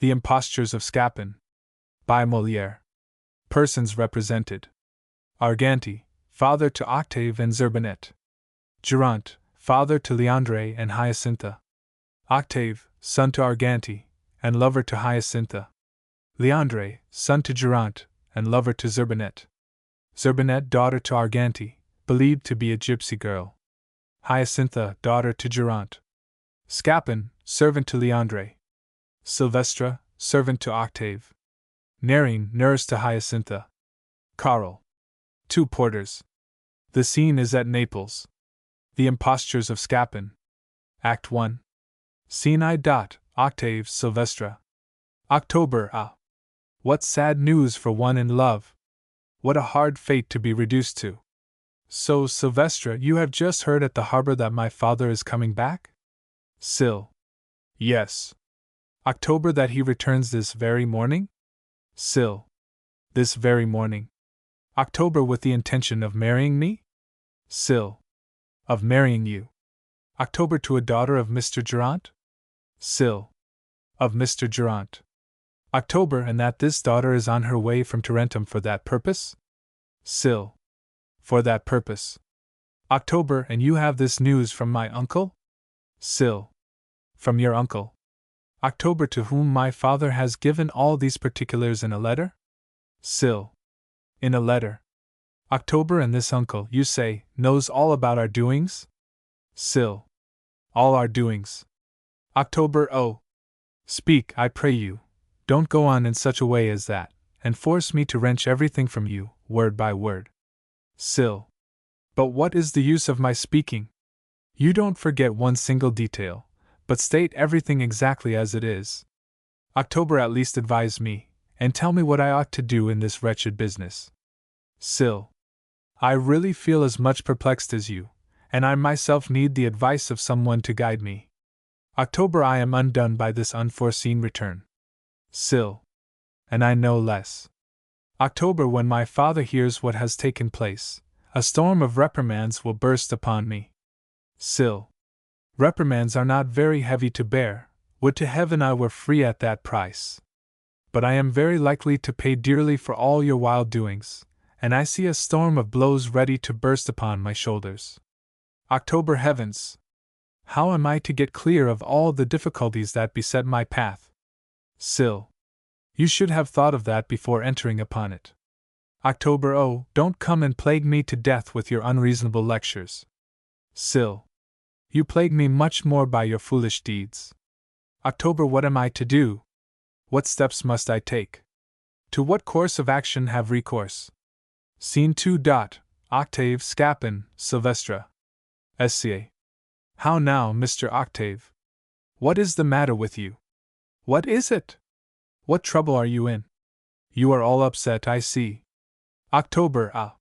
The Impostures of Scapin. By Moliere. Persons represented: Arganti, father to Octave and Zerbinette. Geronte, father to Leandre and Hyacintha. Octave, son to Arganti, and lover to Hyacintha. Leandre, son to Geronte, and lover to Zerbinette. Zerbinette, daughter to Arganti, believed to be a gypsy girl. Hyacintha, daughter to Geronte. Scapin, servant to Leandre. Silvestre, servant to Octave. Narration, nurse to Hyacintha. Carl. 2 porters. The scene is at Naples. The Impostures of Scapin. Act 1. Scene I. Octave, Silvestre. October. Ah! What sad news for one in love! What a hard fate to be reduced to! So, Silvestre, you have just heard at the harbor that my father is coming back? Sil. Yes. October, that he returns this very morning? Sil. This very morning. October, with the intention of marrying me? Sil. Of marrying you. October, to a daughter of Mr. Geronte? Sil. Of Mr. Geronte. October, and that this daughter is on her way from Tarentum for that purpose? Sil. For that purpose. October, and you have this news from my uncle? Sil. From your uncle. October, to whom my father has given all these particulars in a letter? Sil. In a letter. October, and this uncle, you say, knows all about our doings? Sil. All our doings. October. Oh! Speak, I pray you. Don't go on in such a way as that, and force me to wrench everything from you, word by word. Sil. But what is the use of my speaking? You don't forget one single detail, but state everything exactly as it is. October, at least advise me, and tell me what I ought to do in this wretched business. Sil. I really feel as much perplexed as you, and I myself need the advice of someone to guide me. October, I am undone by this unforeseen return. Sil. And I know less. October, when my father hears what has taken place, a storm of reprimands will burst upon me. Sil. Reprimands are not very heavy to bear, would to heaven I were free at that price. But I am very likely to pay dearly for all your wild doings, and I see a storm of blows ready to burst upon my shoulders. October, heavens! How am I to get clear of all the difficulties that beset my path? Sil. You should have thought of that before entering upon it. October. Oh, don't come and plague me to death with your unreasonable lectures. Sil. You plague me much more by your foolish deeds. October. What am I to do? What steps must I take? To what course of action have recourse? Scene 2. Octave, Scapin, Silvestre. Sca. How now, Mr. Octave? What is the matter with you? What is it? What trouble are you in? You are all upset, I see. October. Ah!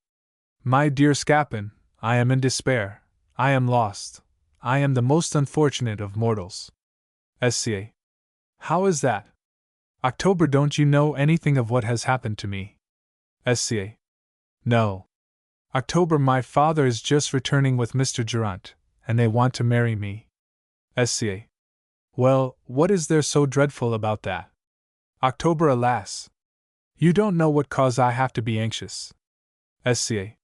My dear Scapin, I am in despair. I am lost. I am the most unfortunate of mortals. Sca. How is that? October. Don't you know anything of what has happened to me? Sca. No. October. My father is just returning with Mr. Geronte, and they want to marry me. Sca. Well, what is there so dreadful about that? October. Alas! You don't know what cause I have to be anxious. Sca.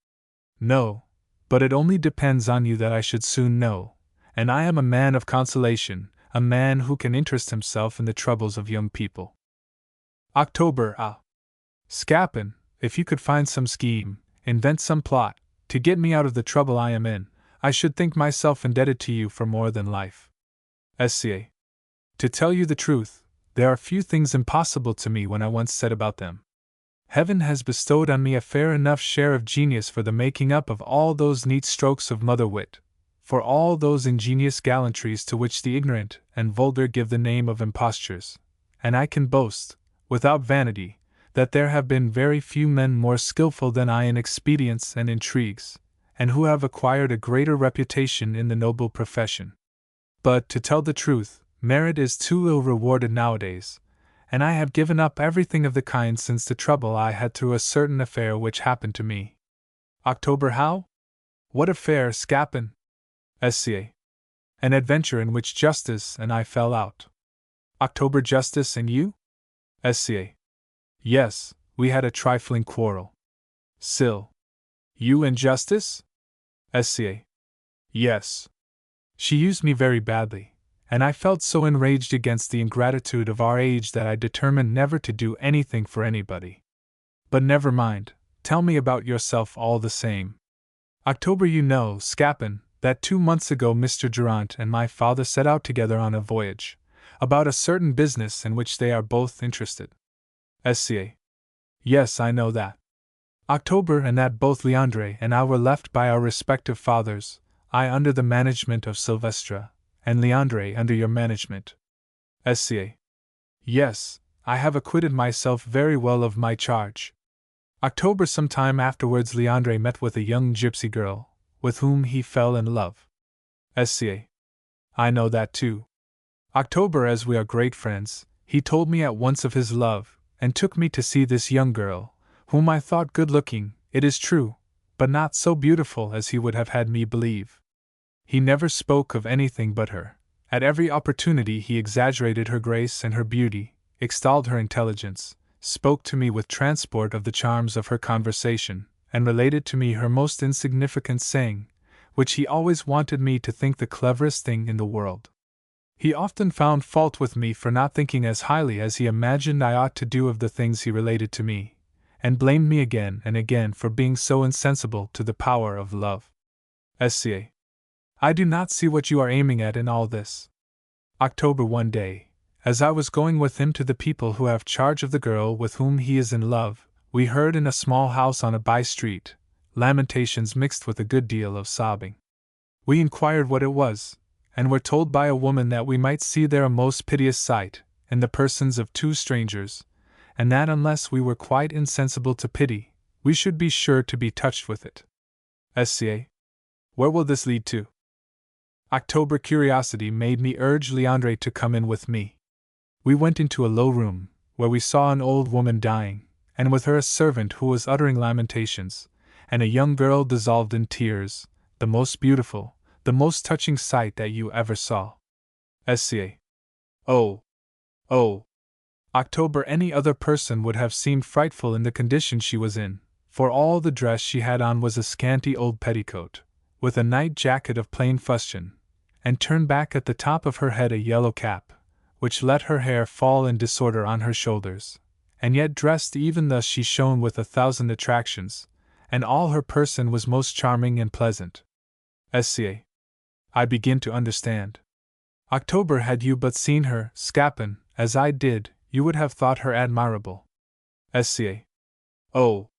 No, but it only depends on you that I should soon know, and I am a man of consolation, a man who can interest himself in the troubles of young people. October. Ah! Scapin, if you could find some scheme, invent some plot, to get me out of the trouble I am in, I should think myself indebted to you for more than life. Sca. To tell you the truth, there are few things impossible to me when I once set about them. Heaven has bestowed on me a fair enough share of genius for the making up of all those neat strokes of mother wit, for all those ingenious gallantries to which the ignorant and vulgar give the name of impostures, and I can boast, without vanity, that there have been very few men more skillful than I in expedients and intrigues, and who have acquired a greater reputation in the noble profession. But, to tell the truth, merit is too ill rewarded nowadays, and I have given up everything of the kind since the trouble I had through a certain affair which happened to me. October. How? What affair, Scapin? Sca. An adventure in which Justice and I fell out. October. Justice and you? SCA. Yes, we had a trifling quarrel. SIL. You and Justice? SCA. Yes. She used me very badly, and I felt so enraged against the ingratitude of our age that I determined never to do anything for anybody. But never mind, tell me about yourself all the same. October. You know, Scapin, that 2 months ago Mr. Durant and my father set out together on a voyage, about a certain business in which they are both interested. SCA. Yes, I know that. October. And that both Leandre and I were left by our respective fathers, I under the management of Silvestre, and Leandre under your management. SCA. Yes, I have acquitted myself very well of my charge. October. Some time afterwards Leandre met with a young gypsy girl, with whom he fell in love. SCA. I know that too. October. As we are great friends, he told me at once of his love, and took me to see this young girl, whom I thought good-looking, it is true, but not so beautiful as he would have had me believe. He never spoke of anything but her. At every opportunity he exaggerated her grace and her beauty, extolled her intelligence, spoke to me with transport of the charms of her conversation, and related to me her most insignificant saying, which he always wanted me to think the cleverest thing in the world. He often found fault with me for not thinking as highly as he imagined I ought to do of the things he related to me, and blamed me again and again for being so insensible to the power of love. SCA. I do not see what you are aiming at in all this. October. One day, as I was going with him to the people who have charge of the girl with whom he is in love, we heard in a small house on a by-street lamentations mixed with a good deal of sobbing. We inquired what it was, and were told by a woman that we might see there a most piteous sight, in the persons of 2 strangers, and that unless we were quite insensible to pity, we should be sure to be touched with it. SCA. Where will this lead to? October. Curiosity made me urge Leandre to come in with me. We went into a low room, where we saw an old woman dying, and with her a servant who was uttering lamentations, and a young girl dissolved in tears, the most beautiful, the most touching sight that you ever saw. SCA. Oh! Oh! October. Any other person would have seemed frightful in the condition she was in, for all the dress she had on was a scanty old petticoat, with a night jacket of plain fustian, and turned back at the top of her head a yellow cap, which let her hair fall in disorder on her shoulders, and yet dressed even thus she shone with 1,000 attractions, and all her person was most charming and pleasant. SCA. I begin to understand. October. Had you but seen her, Scapin, as I did, you would have thought her admirable. SCA. Oh!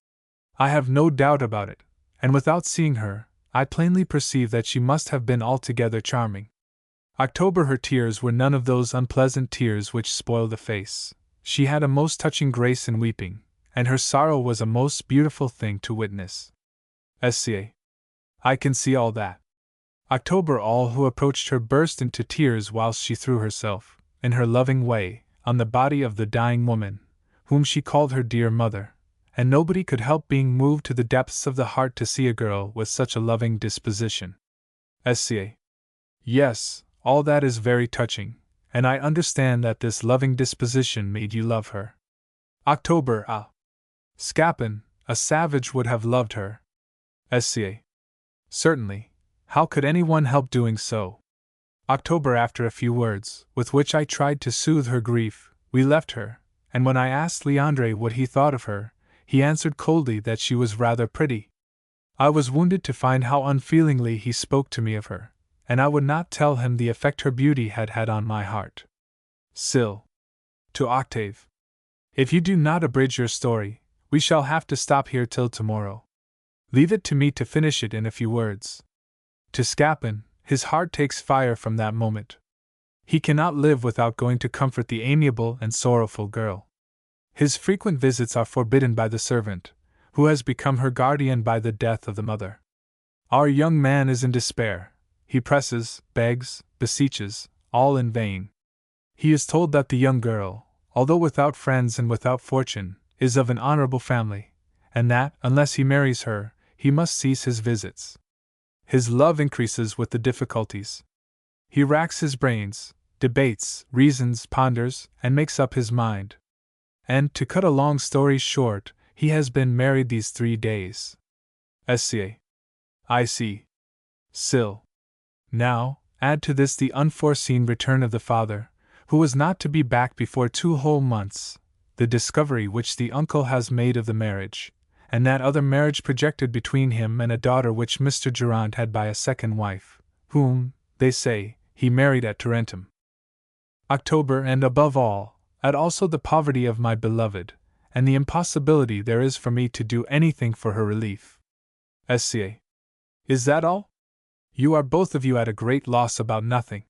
I have no doubt about it, and without seeing her, I plainly perceive that she must have been altogether charming. October. Her tears were none of those unpleasant tears which spoil the face. She had a most touching grace in weeping, and her sorrow was a most beautiful thing to witness. SCA. I can see all that. October. All who approached her burst into tears whilst she threw herself, in her loving way, on the body of the dying woman, whom she called her dear mother, and nobody could help being moved to the depths of the heart to see a girl with such a loving disposition. SCA. Yes, all that is very touching, and I understand that this loving disposition made you love her. October. Ah! Scapin, a savage would have loved her. SCA. Certainly. How could anyone help doing so? October. After a few words, with which I tried to soothe her grief, we left her, and when I asked Leandre what he thought of her, he answered coldly that she was rather pretty. I was wounded to find how unfeelingly he spoke to me of her, and I would not tell him the effect her beauty had had on my heart. SIL. To Octave. If you do not abridge your story, we shall have to stop here till tomorrow. Leave it to me to finish it in a few words. To Scapin, his heart takes fire from that moment. He cannot live without going to comfort the amiable and sorrowful girl. His frequent visits are forbidden by the servant, who has become her guardian by the death of the mother. Our young man is in despair. He presses, begs, beseeches, all in vain. He is told that the young girl, although without friends and without fortune, is of an honorable family, and that, unless he marries her, he must cease his visits. His love increases with the difficulties. He racks his brains, debates, reasons, ponders, and makes up his mind. and, to cut a long story short, he has been married these 3 days. SCA. I see. Still. Now, add to this the unforeseen return of the father, who was not to be back before 2 whole months, the discovery which the uncle has made of the marriage, and that other marriage projected between him and a daughter which Mr. Durand had by a second wife, whom, they say, he married at Tarentum. October, and above all, add also the poverty of my beloved, and the impossibility there is for me to do anything for her relief. SCA. Is that all? You are both of you at a great loss about nothing.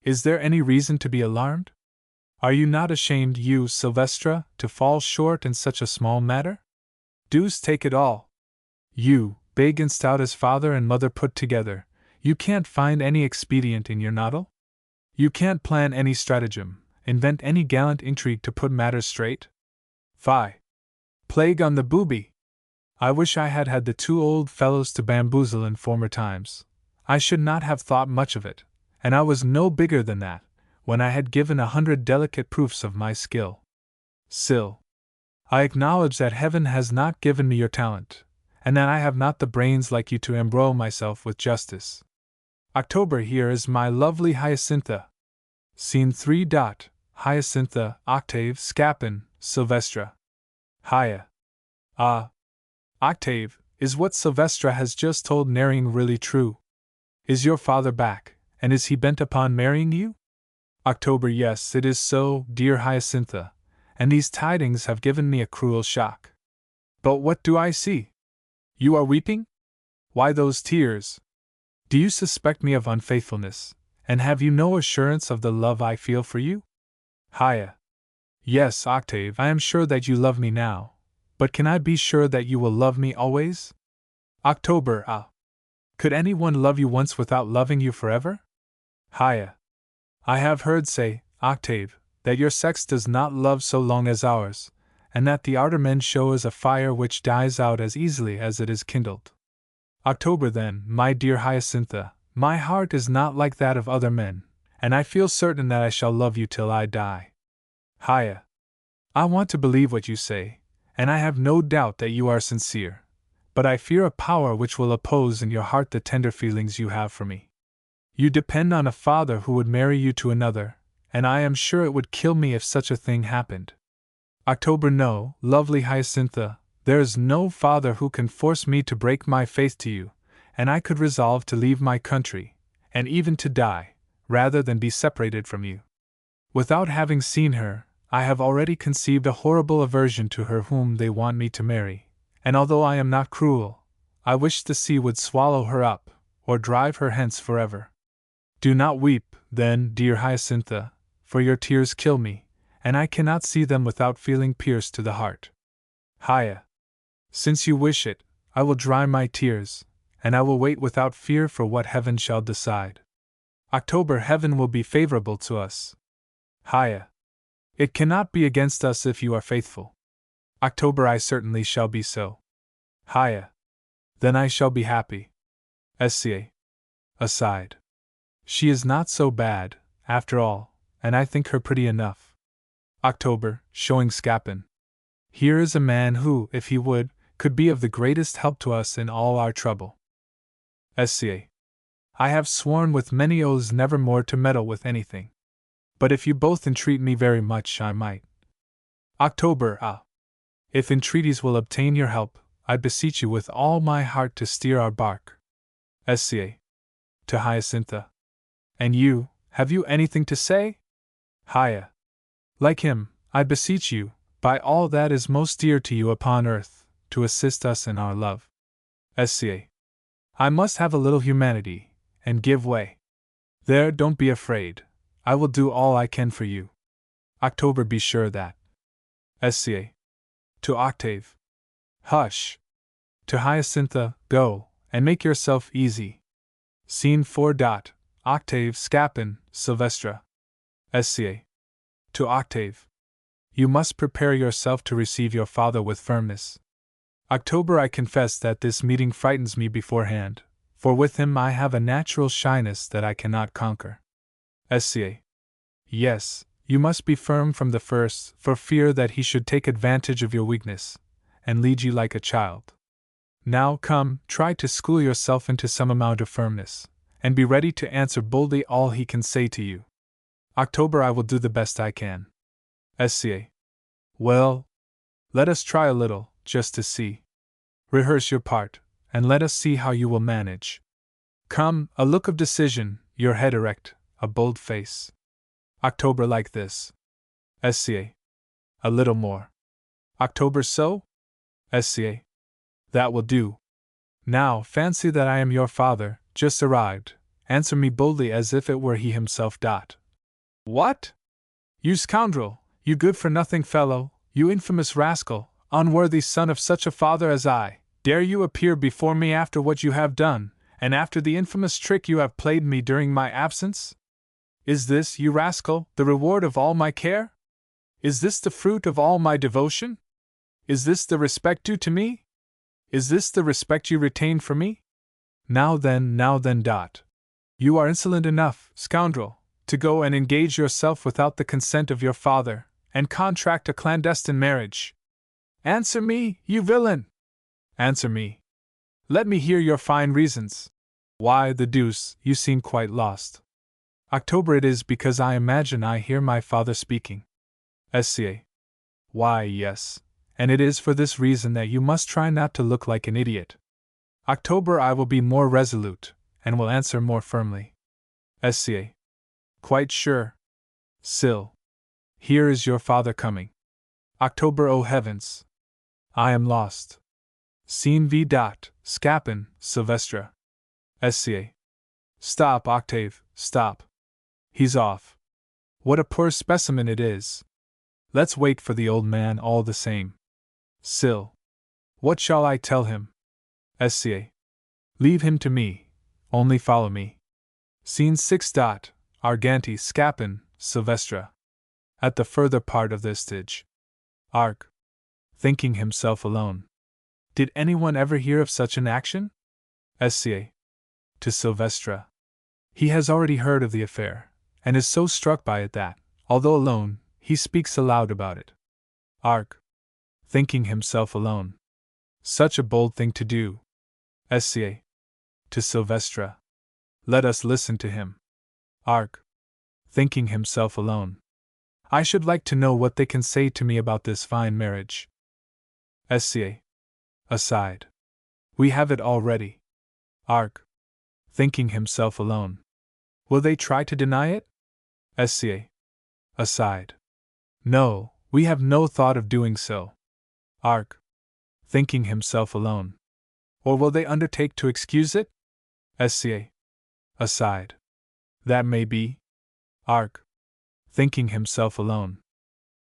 Is there any reason to be alarmed? Are you not ashamed, you, Sylvestra, to fall short in such a small matter? Deuce take it all! You, big and stout as father and mother put together, you can't find any expedient in your noddle? You can't plan any stratagem, invent any gallant intrigue to put matters straight? Fie! Plague on the booby! I wish I had had the 2 old fellows to bamboozle in former times. I should not have thought much of it, and I was no bigger than that, when I had given 100 delicate proofs of my skill. Still, I acknowledge that heaven has not given me your talent, and that I have not the brains like you to embroil myself with justice. October, here is my lovely Hyacintha. Scene 3. Hyacintha, Octave, Scapin, Sylvestra. Hya. Ah. Octave, is what Sylvestra has just told Narration really true? Is your father back, and is he bent upon marrying you? October, yes, it is so, dear Hyacintha, and these tidings have given me a cruel shock. But what do I see? You are weeping? Why those tears? Do you suspect me of unfaithfulness, and have you no assurance of the love I feel for you? Hya. Yes, Octave, I am sure that you love me now, but can I be sure that you will love me always? October, ah. Could anyone love you once without loving you forever? Hya. I have heard say, Octave, that your sex does not love so long as ours, and that the ardor men show is a fire which dies out as easily as it is kindled. October, then, my dear Hyacintha, my heart is not like that of other men, and I feel certain that I shall love you till I die. Hya. I want to believe what you say, and I have no doubt that you are sincere, but I fear a power which will oppose in your heart the tender feelings you have for me. You depend on a father who would marry you to another, and I am sure it would kill me if such a thing happened. October, no, lovely Hyacintha, there is no father who can force me to break my faith to you, and I could resolve to leave my country, and even to die, rather than be separated from you. Without having seen her, I have already conceived a horrible aversion to her whom they want me to marry, and although I am not cruel, I wish the sea would swallow her up, or drive her hence forever. Do not weep, then, dear Hyacintha, for your tears kill me, and I cannot see them without feeling pierced to the heart. Hya. Since you wish it, I will dry my tears, and I will wait without fear for what heaven shall decide. October, heaven will be favorable to us. Hya. It cannot be against us if you are faithful. October, I certainly shall be so. Hya. Then I shall be happy. SCA. Aside. She is not so bad, after all, and I think her pretty enough. October, showing Scapin. Here is a man who, if he would, could be of the greatest help to us in all our trouble. SCA. I have sworn with many oaths never more to meddle with anything. But if you both entreat me very much, I might. October, ah. If entreaties will obtain your help, I beseech you with all my heart to steer our bark. SCA. To Hyacintha. And you, have you anything to say? Hya. Like him, I beseech you, by all that is most dear to you upon earth, to assist us in our love. SCA. I must have a little humanity, and give way. There, don't be afraid. I will do all I can for you. October, be sure that. SCA. To Octave. Hush. To Hyacintha, go, and make yourself easy. Scene 4. Octave, Scapin, Sylvestra. SCA. To Octave. You must prepare yourself to receive your father with firmness. October, I confess that this meeting frightens me beforehand, for with him I have a natural shyness that I cannot conquer. SCA. Yes, You must be firm from the first, for fear that he should take advantage of your weakness, and lead you like a child. Now come, try to school yourself into some amount of firmness, and be ready to answer boldly all he can say to you. October, I will do the best I can. SCA. Well, let us try a little, just to see. Rehearse your part, and let us see how you will manage. Come, a look of decision, your head erect, a bold face. October, like this. SCA. A little more. October, so? SCA. That will do. Now, fancy that I am your father, just arrived. Answer me boldly as if it were he himself. What? You scoundrel, you good-for-nothing fellow, you infamous rascal, unworthy son of such a father as I, dare you appear before me after what you have done, and after the infamous trick you have played me during my absence? Is this, you rascal, the reward of all my care? Is this the fruit of all my devotion? Is this the respect due to me? Is this the respect you retain for me? Now then. You are insolent enough, scoundrel, to go and engage yourself without the consent of your father, and contract a clandestine marriage. Answer me, you villain! Answer me. Let me hear your fine reasons. Why, the deuce, you seem quite lost. October, it is because I imagine I hear my father speaking. SCA. Why, yes. And it is for this reason that you must try not to look like an idiot. October, I will be more resolute, and will answer more firmly. SCA. Quite sure. Still. Here is your father coming. October, oh heavens! I am lost. Scene v. Scapin, Sylvestre. SCA. Stop, Octave, stop. He's off. What a poor specimen it is. Let's wait for the old man all the same. Sil. What shall I tell him? SCA. Leave him to me, only follow me. Scene 6. Arganti, Scapin, Sylvestre. At the further part of the stage. Arg. Thinking himself alone. Did anyone ever hear of such an action? SCA. To Sylvestre. He has already heard of the affair, and is so struck by it that, although alone, he speaks aloud about it. Arg. Thinking himself alone. Such a bold thing to do. SCA. To Sylvestre. Let us listen to him. Arg. Thinking himself alone. I should like to know what they can say to me about this fine marriage. SCA. Aside. We have it already. Arg. Thinking himself alone. Will they try to deny it? SCA. Aside. No, we have no thought of doing so. Arg. Thinking himself alone. Or will they undertake to excuse it? SCA. Aside. That may be. Arg. Thinking himself alone.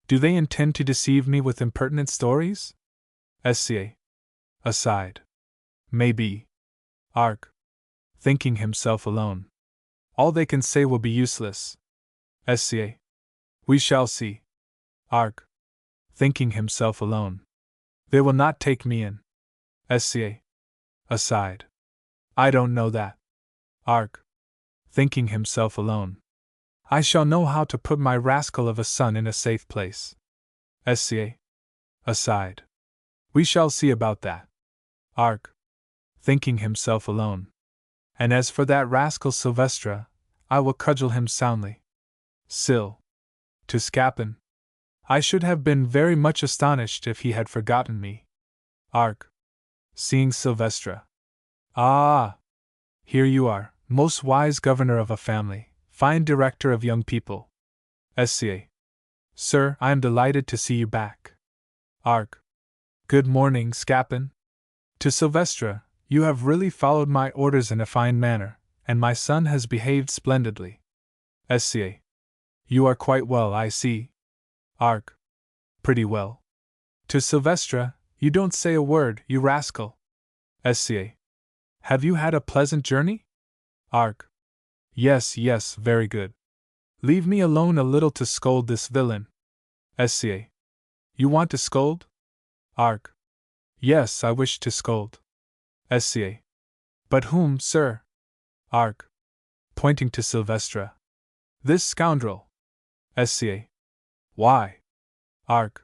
Do they intend to deceive me with impertinent stories? SCA. Aside. May be. Arg. Thinking himself alone. All they can say will be useless. SCA. We shall see. Arg. Thinking himself alone. They will not take me in. SCA. Aside. I don't know that. Arg. Thinking himself alone. I shall know how to put my rascal of a son in a safe place. SCA. Aside. We shall see about that. Arg. Thinking himself alone. And as for that rascal Sylvestre, I will cudgel him soundly. Sil. To Scapin. I should have been very much astonished if he had forgotten me. Arg. Seeing Sylvestre. Ah! Here you are, most wise governor of a family, fine director of young people. SCA. Sir, I am delighted to see you back. Arg. Good morning, Scapin. To Sylvestre, you have really followed my orders in a fine manner, and my son has behaved splendidly. SCA. You are quite well, I see. Arg. Pretty well. To Sylvestre, you don't say a word, you rascal. SCA. Have you had a pleasant journey? Arg. Yes, very good. Leave me alone a little to scold this villain. SCA. You want to scold? Arg. Yes, I wish to scold. SCA. But whom, sir? Arg. Pointing to Sylvestre. This scoundrel. SCA. Why? Arg.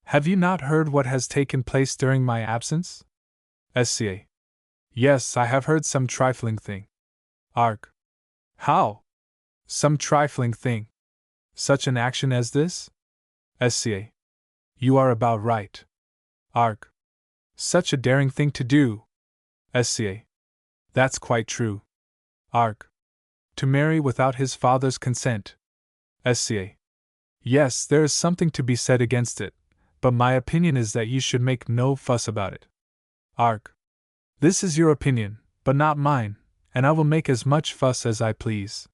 Have you not heard what has taken place during my absence? Sca. Yes, I have heard some trifling thing. Arg. How? Some trifling thing. Such an action as this? Sca. You are about right. Arg. Such a daring thing to do. Sca. That's quite true. Arg. To marry without his father's consent. Sca. Yes, there is something to be said against it, but my opinion is that you should make no fuss about it. Arg. This is your opinion, but not mine, and I will make as much fuss as I please.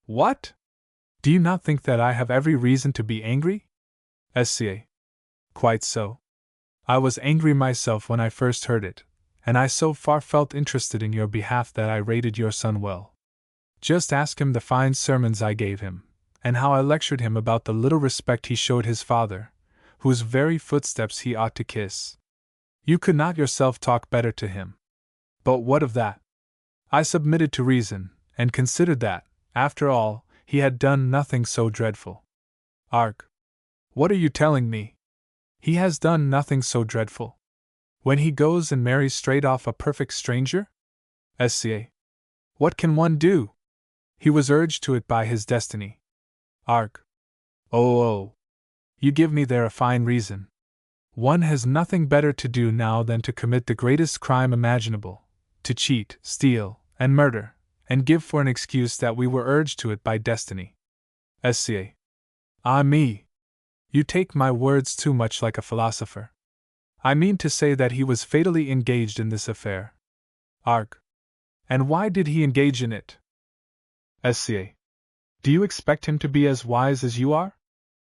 What? Do you not think that I have every reason to be angry? Sca. Quite so. I was angry myself when I first heard it, and I so far felt interested in your behalf that I rated your son well. Just ask him the fine sermons I gave him, and how I lectured him about the little respect he showed his father, whose very footsteps he ought to kiss. You could not yourself talk better to him. But what of that? I submitted to reason, and considered that, after all, he had done nothing so dreadful. Arg. What are you telling me? He has done nothing so dreadful. When he goes and marries straight off a perfect stranger? Sca. What can one do? He was urged to it by his destiny. Arg. Oh. You give me there a fine reason. One has nothing better to do now than to commit the greatest crime imaginable, to cheat, steal, and murder, and give for an excuse that we were urged to it by destiny. Sca. Ah me! You take my words too much like a philosopher. I mean to say that he was fatally engaged in this affair. Arg. And why did he engage in it? Sca. Do you expect him to be as wise as you are?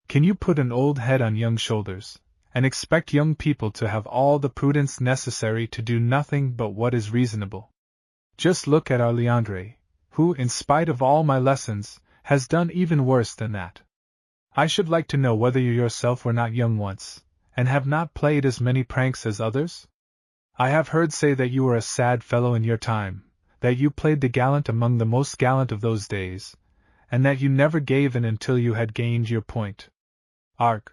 Can you put an old head on young shoulders, and expect young people to have all the prudence necessary to do nothing but what is reasonable? Just look at our Leandre, who, in spite of all my lessons, has done even worse than that. I should like to know whether you yourself were not young once, and have not played as many pranks as others? I have heard say that you were a sad fellow in your time, that you played the gallant among the most gallant of those days, and that you never gave in until you had gained your point. Arg.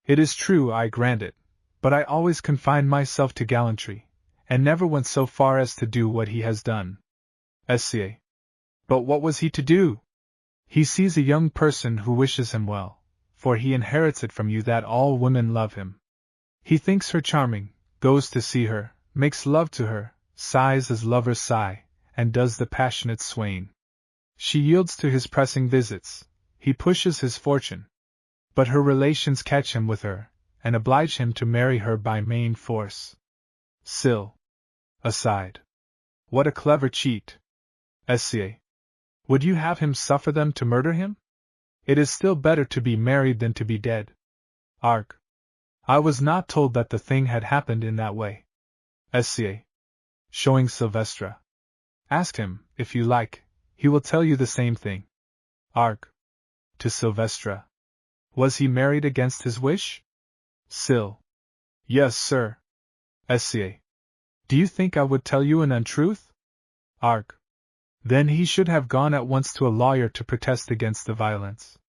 It is true, I grant it, but I always confined myself to gallantry, and never went so far as to do what he has done. Sca. But what was he to do? He sees a young person who wishes him well, for he inherits it from you that all women love him. He thinks her charming, goes to see her, makes love to her, sighs as lovers sigh, and does the passionate swain. She yields to his pressing visits, he pushes his fortune. But her relations catch him with her, and oblige him to marry her by main force. Still. Aside. What a clever cheat! Sca. Would you have him suffer them to murder him? It is still better to be married than to be dead. Arg. I was not told that the thing had happened in that way. Sca. Showing Silvestre. Ask him, if you like, he will tell you the same thing. Arg. To Silvestre. Was he married against his wish? Sil. Yes, sir. Sca. Do you think I would tell you an untruth? Arg. Then he should have gone at once to a lawyer to protest against the violence.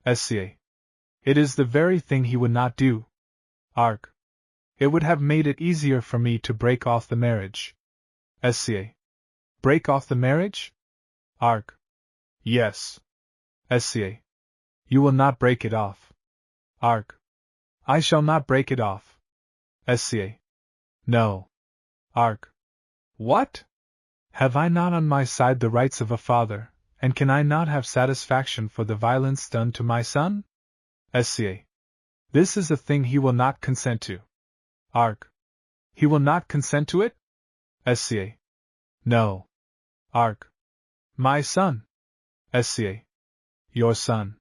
Sca. It is the very thing he would not do. Arg. It would have made it easier for me to break off the marriage. Sca. Break off the marriage? Arg. Yes. Sca. You will not break it off. Arg. I shall not break it off. Sca. No. Arg. What? Have I not on my side the rights of a father, and can I not have satisfaction for the violence done to my son? Sca. This is a thing he will not consent to. Arg. He will not consent to it? Sca. No. Arg. My son. Sca. Your son.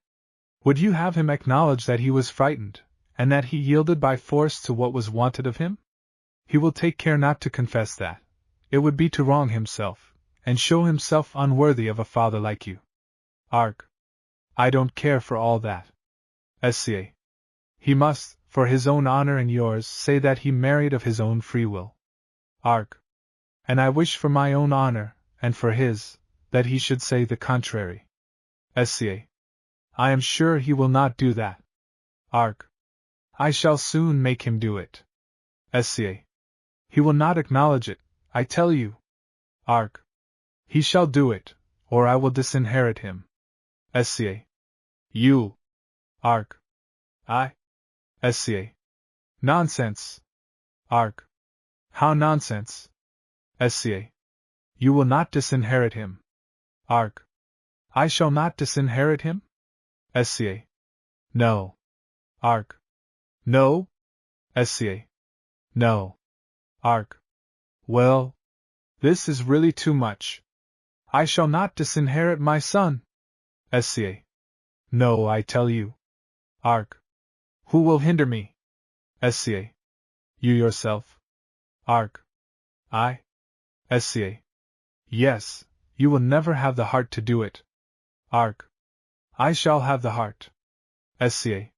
Would you have him acknowledge that he was frightened, and that he yielded by force to what was wanted of him? He will take care not to confess that. It would be to wrong himself, and show himself unworthy of a father like you. Arg. I don't care for all that. Sca. He must, for his own honor and yours, say that he married of his own free will. Arg. And I wish for my own honor, and for his, that he should say the contrary. Sca. I am sure he will not do that. Arg. I shall soon make him do it. Sca. He will not acknowledge it, I tell you. Arg. He shall do it, or I will disinherit him. Sca. You. Arg. I. Sca. Nonsense. Arg. How nonsense? Sca. You will not disinherit him. Arg. I shall not disinherit him? Sca. No. Arg. No? Sca. No. Arg. Well, this is really too much. I shall not disinherit my son. Sca. No, I tell you. Arg. Who will hinder me? Sca. You yourself. Arg. I. Sca. Yes, you will never have the heart to do it. Arg. I shall have the heart. Sca.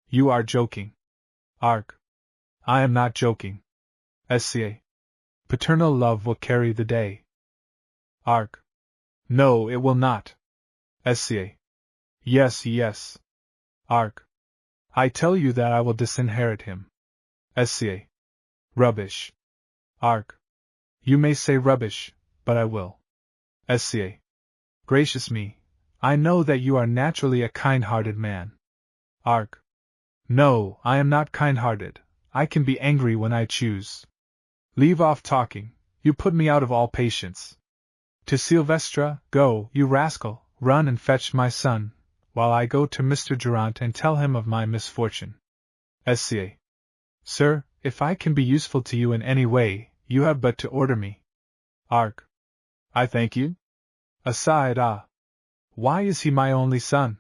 You are joking. Arg. I am not joking. Sca. Paternal love will carry the day. Arg. No, it will not. Sca. Yes, yes. Arg. I tell you that I will disinherit him. Sca. Rubbish. Arg. You may say rubbish, but I will. Sca. Gracious me, I know that you are naturally a kind-hearted man. Arg. No, I am not kind-hearted. I can be angry when I choose. Leave off talking, you put me out of all patience. To Silvestre, go, you rascal, run and fetch my son, while I go to Mr. Durant and tell him of my misfortune. Sca. Sir, if I can be useful to you in any way, you have but to order me. Arg. I thank you. Aside, ah. Why is he my only son?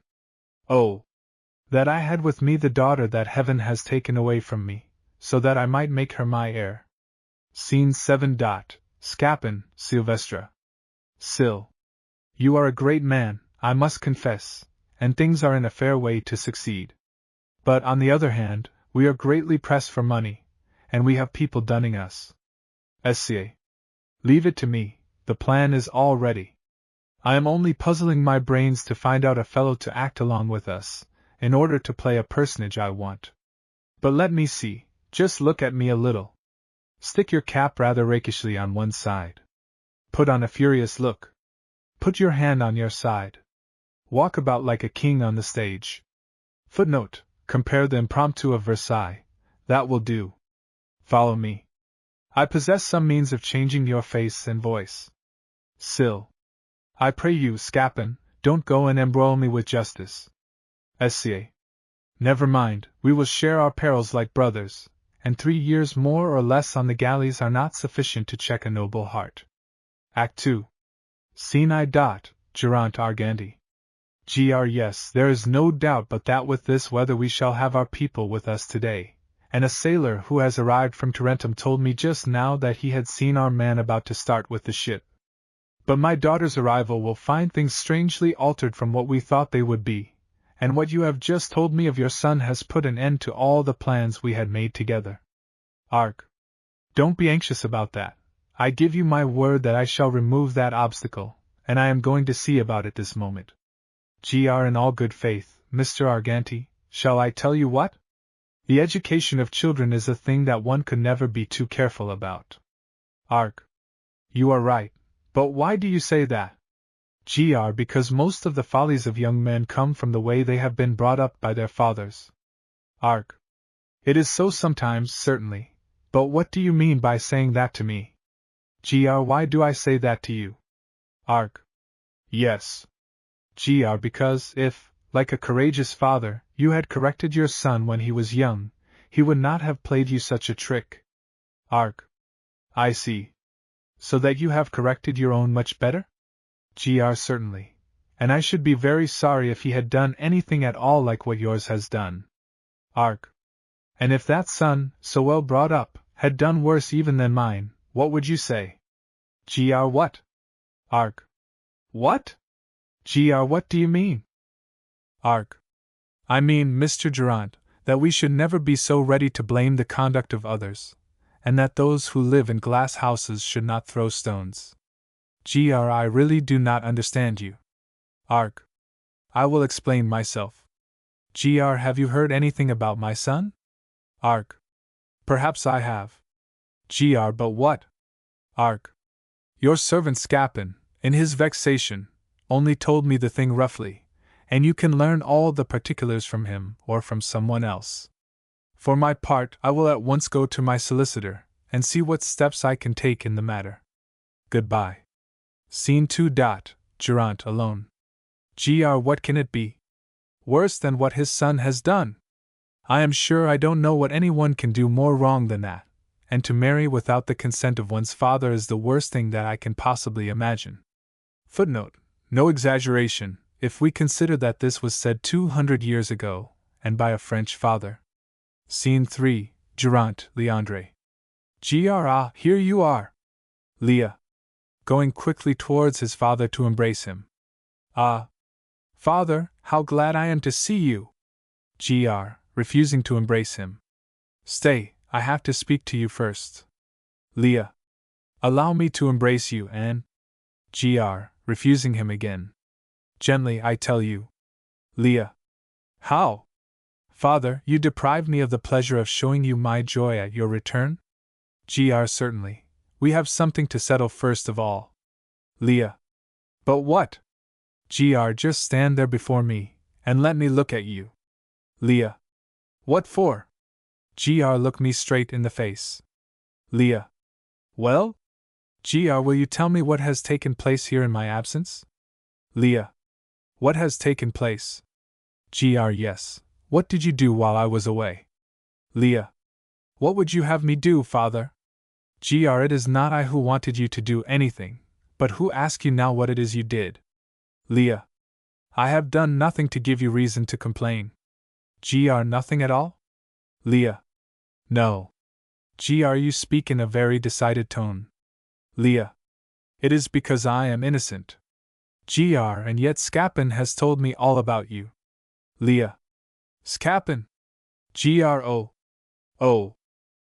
Oh. That I had with me the daughter that heaven has taken away from me, so that I might make her my heir. Scene 7. Scapin, Silvestre. Sil. You are a great man, I must confess, and things are in a fair way to succeed. But on the other hand, we are greatly pressed for money, and we have people dunning us. Sca. Leave it to me, the plan is all ready. I am only puzzling my brains to find out a fellow to act along with us, in order to play a personage I want. But let me see, just look at me a little. Stick your cap rather rakishly on one side. Put on a furious look. Put your hand on your side. Walk about like a king on the stage. Footnote, compare the Impromptu of Versailles, that will do. Follow me. I possess some means of changing your face and voice. Sil. I pray you, Scapin, don't go and embroil me with justice. Sca. Never mind, we will share our perils like brothers, and 3 years more or less on the galleys are not sufficient to check a noble heart. Act 2. Scene I. Durant Arganti. Gr. Yes, there is no doubt but that with this weather we shall have our people with us today, and a sailor who has arrived from Tarentum told me just now that he had seen our man about to start with the ship. But my daughter's arrival will find things strangely altered from what we thought they would be, and what you have just told me of your son has put an end to all the plans we had made together. Arg. Don't be anxious about that. I give you my word that I shall remove that obstacle, and I am going to see about it this moment. Gr. In all good faith, Mr. Arganti, shall I tell you what? The education of children is a thing that one could never be too careful about. Arg. You are right, but why do you say that? Gr. Because most of the follies of young men come from the way they have been brought up by their fathers. Arg. It is so sometimes, certainly, but what do you mean by saying that to me? Gr. Why do I say that to you? Arg. Yes. Gr. Because if, like a courageous father, you had corrected your son when he was young, he would not have played you such a trick. Arg. I see. So that you have corrected your own much better? Gr. Certainly. And I should be very sorry if he had done anything at all like what yours has done. Arg. And if that son, so well brought up, had done worse even than mine, what would you say? Gr. What? Arg. What? Gr. What do you mean? Arg. I mean, Mr. Durant, that we should never be so ready to blame the conduct of others, and that those who live in glass houses should not throw stones. Gr. I really do not understand you. Arg. I will explain myself. Gr. Have you heard anything about my son? Arg. Perhaps I have. Gr. But what? Arg. Your servant Scapin, in his vexation, only told me the thing roughly, and you can learn all the particulars from him or from someone else. For my part, I will at once go to my solicitor, and see what steps I can take in the matter. Goodbye. Scene 2. Geraint alone. Gr. What can it be? Worse than what his son has done. I am sure I don't know what anyone can do more wrong than that, and to marry without the consent of one's father is the worst thing that I can possibly imagine. Footnote: no exaggeration, if we consider that this was said 200 years ago, and by a French father. Scene 3. Geraint, Leandre. Gr. Here you are. Leah. Going quickly towards his father to embrace him. Ah! Father, how glad I am to see you! Gr. Refusing to embrace him. Stay, I have to speak to you first. Leah. Allow me to embrace you, Anne. Gr. Refusing him again. Gently, I tell you. Leah. How? Father, you deprived me of the pleasure of showing you my joy at your return? Gr. Certainly. We have something to settle first of all. Leah. But what? Gr. Just stand there before me, and let me look at you. Leah. What for? Gr. Look me straight in the face. Leah. Well? Gr. Will you tell me what has taken place here in my absence? Leah. What has taken place? Gr. Yes. What did you do while I was away? Leah. What would you have me do, father? Gr. It is not I who wanted you to do anything, but who ask you now what it is you did. Leah. I have done nothing to give you reason to complain. Gr. Nothing at all? Leah. No. Gr. You speak in a very decided tone. Leah. It is because I am innocent. Gr. And yet Scapin has told me all about you. Leah. Scapin? Gr. Oh.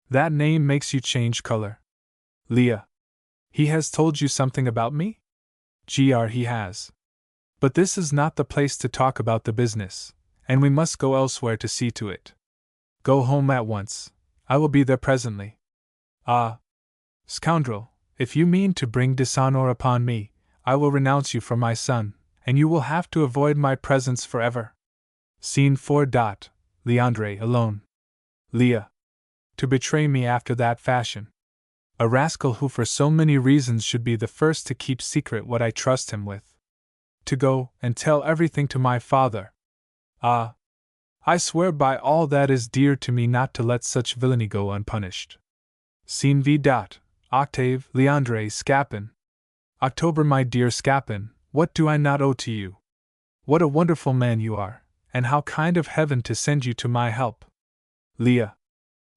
That name makes you change color. Leah. He has told you something about me? Gr. He has. But this is not the place to talk about the business, and we must go elsewhere to see to it. Go home at once. I will be there presently. Ah! Scoundrel, if you mean to bring dishonor upon me, I will renounce you for my son, and you will have to avoid my presence forever. Scene 4. Leandre alone. Leah. To betray me after that fashion. A rascal who for so many reasons should be the first to keep secret what I trust him with. To go and tell everything to my father. Ah! I swear by all that is dear to me not to let such villainy go unpunished. Scene V. Octave, Leandre, Scapin. October. My dear Scapin, what do I not owe to you? What a wonderful man you are, and how kind of heaven to send you to my help. Leah.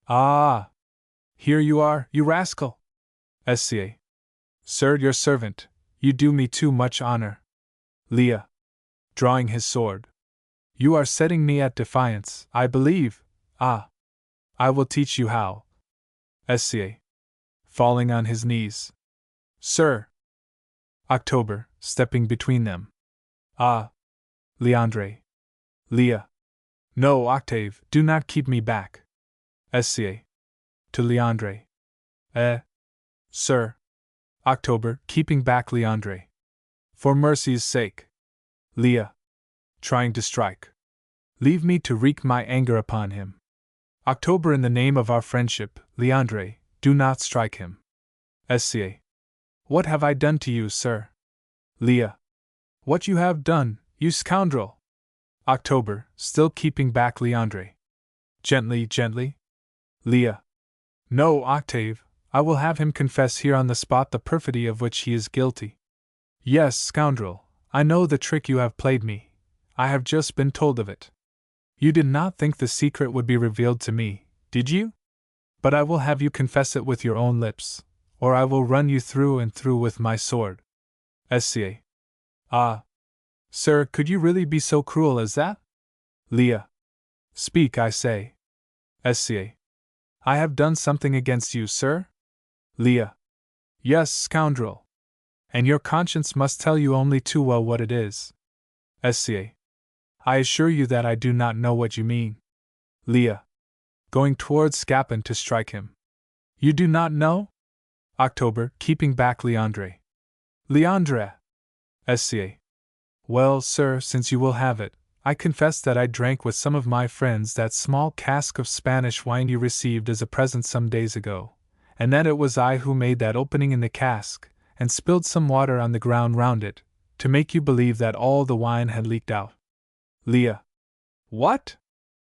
Ah! Here you are, you rascal! Sca. Sir, your servant, you do me too much honor. Leah. Drawing his sword. You are setting me at defiance, I believe. Ah! I will teach you how. Sca. Falling on his knees. Sir! October, stepping between them. Ah! Leandre. Leah. No, Octave, do not keep me back. Sca. To Leandre. Sir. October, keeping back Leandre. For mercy's sake. Leah. Trying to strike. Leave me to wreak my anger upon him. October, in the name of our friendship, Leandre, do not strike him. Sca. What have I done to you, sir? Leah. What you have done, you scoundrel! October, still keeping back Leandre. Gently, gently. Leah. No, Octave, I will have him confess here on the spot the perfidy of which he is guilty. Yes, scoundrel, I know the trick you have played me. I have just been told of it. You did not think the secret would be revealed to me, did you? But I will have you confess it with your own lips, or I will run you through and through with my sword. Sca. Ah! Sir, could you really be so cruel as that? Leah. Speak, I say. Sca. I have done something against you, sir? Leah. Yes, scoundrel. And your conscience must tell you only too well what it is. Sca. I assure you that I do not know what you mean. Leah. Going towards Scapin to strike him. You do not know? October, keeping back Leandre. Leandre! Sca. Well, sir, since you will have it, I confess that I drank with some of my friends that small cask of Spanish wine you received as a present some days ago, and that it was I who made that opening in the cask, and spilled some water on the ground round it, to make you believe that all the wine had leaked out. Leah. What?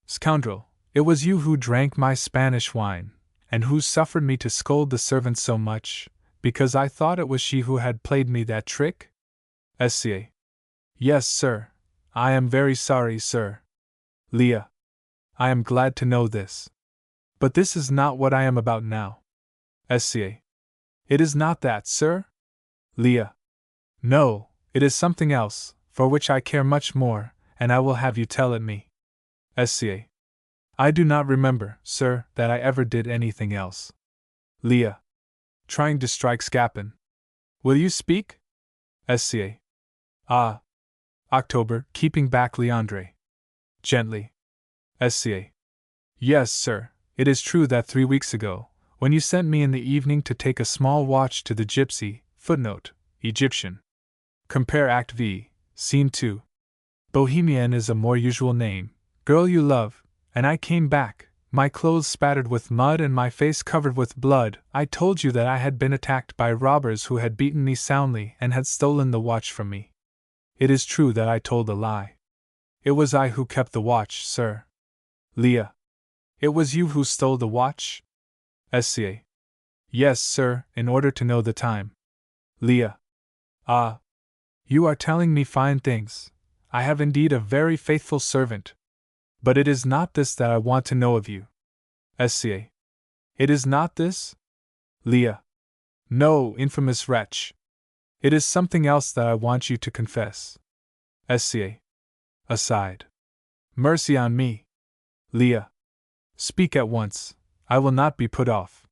Scoundrel, it was you who drank my Spanish wine, and who suffered me to scold the servant so much, because I thought it was she who had played me that trick? Sca. Yes, sir. I am very sorry, sir. Leah. I am glad to know this. But this is not what I am about now. Sca. It is not that, sir? Leah. No, it is something else, for which I care much more, and I will have you tell it me. Sca. I do not remember, sir, that I ever did anything else. Leah. Trying to strike Scapin. Will you speak? Sca. Ah. October, keeping back Leandre. Gently. Sca. Yes, sir, it is true that 3 weeks ago, when you sent me in the evening to take a small watch to the gypsy, Egyptian. Compare Act V, Scene 2. Bohemian is a more usual name, girl you love, and I came back, my clothes spattered with mud and my face covered with blood. I told you that I had been attacked by robbers who had beaten me soundly and had stolen the watch from me. It is true that I told a lie. It was I who kept the watch, sir. Leah. It was you who stole the watch? Sca. Yes, sir, in order to know the time. Leah. Ah. You are telling me fine things. I have indeed a very faithful servant. But it is not this that I want to know of you. Sca. It is not this? Leah. No, infamous wretch. It is something else that I want you to confess. Sca. Aside. Mercy on me. Leah. Speak at once, I will not be put off.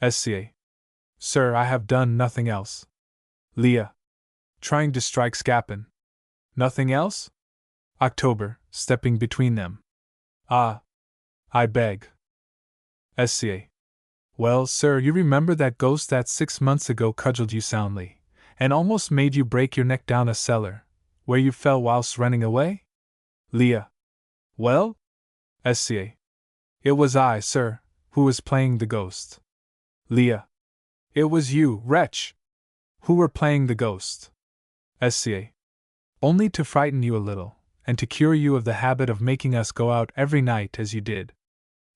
Sca. Sir, I have done nothing else. Leah. Trying to strike Scapin. Nothing else? October, stepping between them. Ah. I beg. Sca. Well, sir, you remember that ghost that 6 months ago cudgeled you soundly, and almost made you break your neck down a cellar, where you fell whilst running away? Leah. Well? Sca. It was I, sir, who was playing the ghost. Leah. It was you, wretch! Who were playing the ghost? Sca. Only to frighten you a little, and to cure you of the habit of making us go out every night as you did.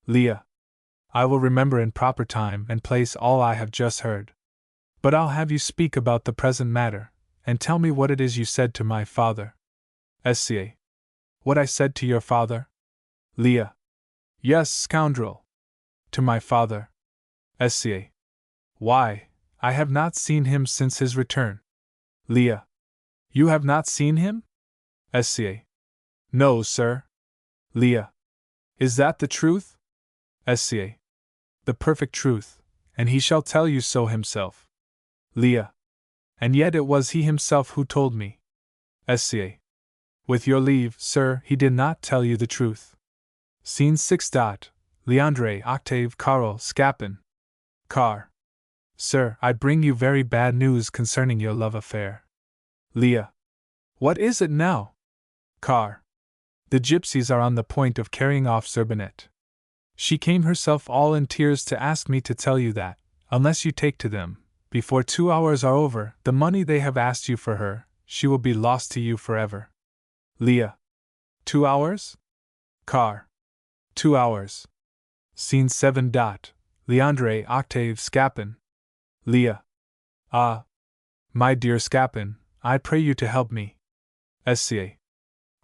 Leah. I will remember in proper time and place all I have just heard. But I'll have you speak about the present matter, and tell me what it is you said to my father. Sca. What I said to your father? Leah. Yes, scoundrel. To my father. Sca. Why, I have not seen him since his return. Leah. You have not seen him? Sca. No, sir. Leah. Is that the truth? Sca. The perfect truth, and he shall tell you so himself. Leah. And yet it was he himself who told me. Sca. With your leave, sir, he did not tell you the truth. Scene 6. Leandre, Octave, Carl, Scapin. Car. Sir, I bring you very bad news concerning your love affair. Leah. What is it now? Car. The gypsies are on the point of carrying off Zerbinet. She came herself all in tears to ask me to tell you that, unless you take to them, before 2 hours are over, the money they have asked you for her, she will be lost to you forever. Leah. 2 hours? Car. 2 hours. Scene 7. Leandre, Octave, Scapin. Leah. Ah. My dear Scapin, I pray you to help me. Sca.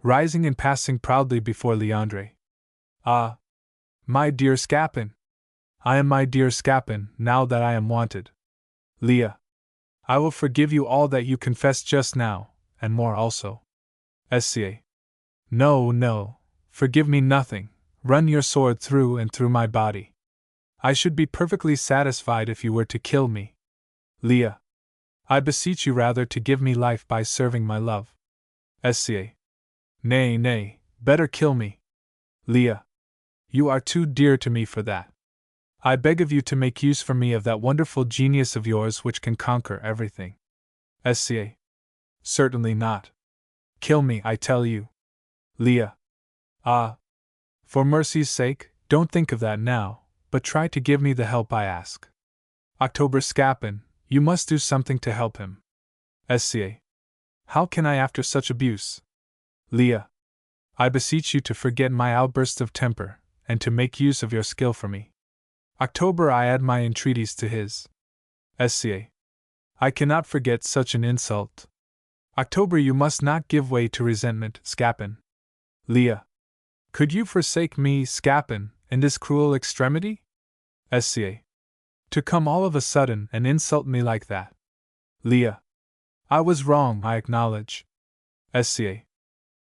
Rising and passing proudly before Leandre. Ah. My dear Scapin. I am my dear Scapin, now that I am wanted. Leah. I will forgive you all that you confessed just now, and more also. Sca. No, no, forgive me nothing, run your sword through and through my body. I should be perfectly satisfied if you were to kill me. Leah. I beseech you rather to give me life by serving my love. Sca. Nay, nay, better kill me. Leah, you are too dear to me for that. I beg of you to make use for me of that wonderful genius of yours which can conquer everything. SCA. Certainly not. Kill me, I tell you. Leah. Ah. For mercy's sake, don't think of that now, but try to give me the help I ask. October Scapin, you must do something to help him. SCA. How can I after such abuse? Leah. I beseech you to forget my outburst of temper, and to make use of your skill for me. October. I add my entreaties to his. SCA. I cannot forget such an insult. October. You must not give way to resentment, Scapin. Leah. Could you forsake me, Scapin, in this cruel extremity? SCA. To come all of a sudden and insult me like that. Leah. I was wrong, I acknowledge. SCA.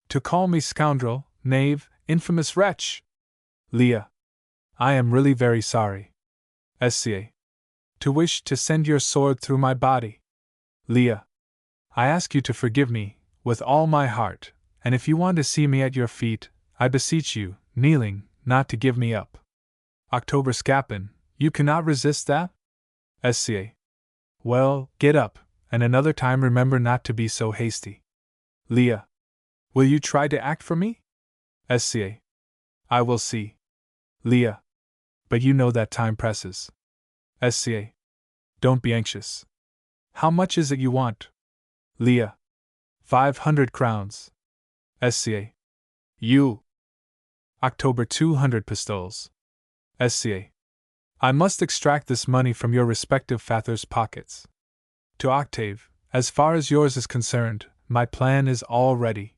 To call me scoundrel, knave, infamous wretch. Leah. I am really very sorry. SCA. To wish to send your sword through my body. Leah. I ask you to forgive me, with all my heart, and if you want to see me at your feet, I beseech you, kneeling, not to give me up. October Scapin, you cannot resist that? SCA. Well, get up, and another time remember not to be so hasty. Leah. Will you try to act for me? SCA. I will see. Leah. But you know that time presses. SCA. Don't be anxious. How much is it you want? Leah. 500 crowns. SCA. You. October 200 pistoles. SCA. I must extract this money from your respective fathers' pockets. To Octave, as far as yours is concerned, my plan is all ready.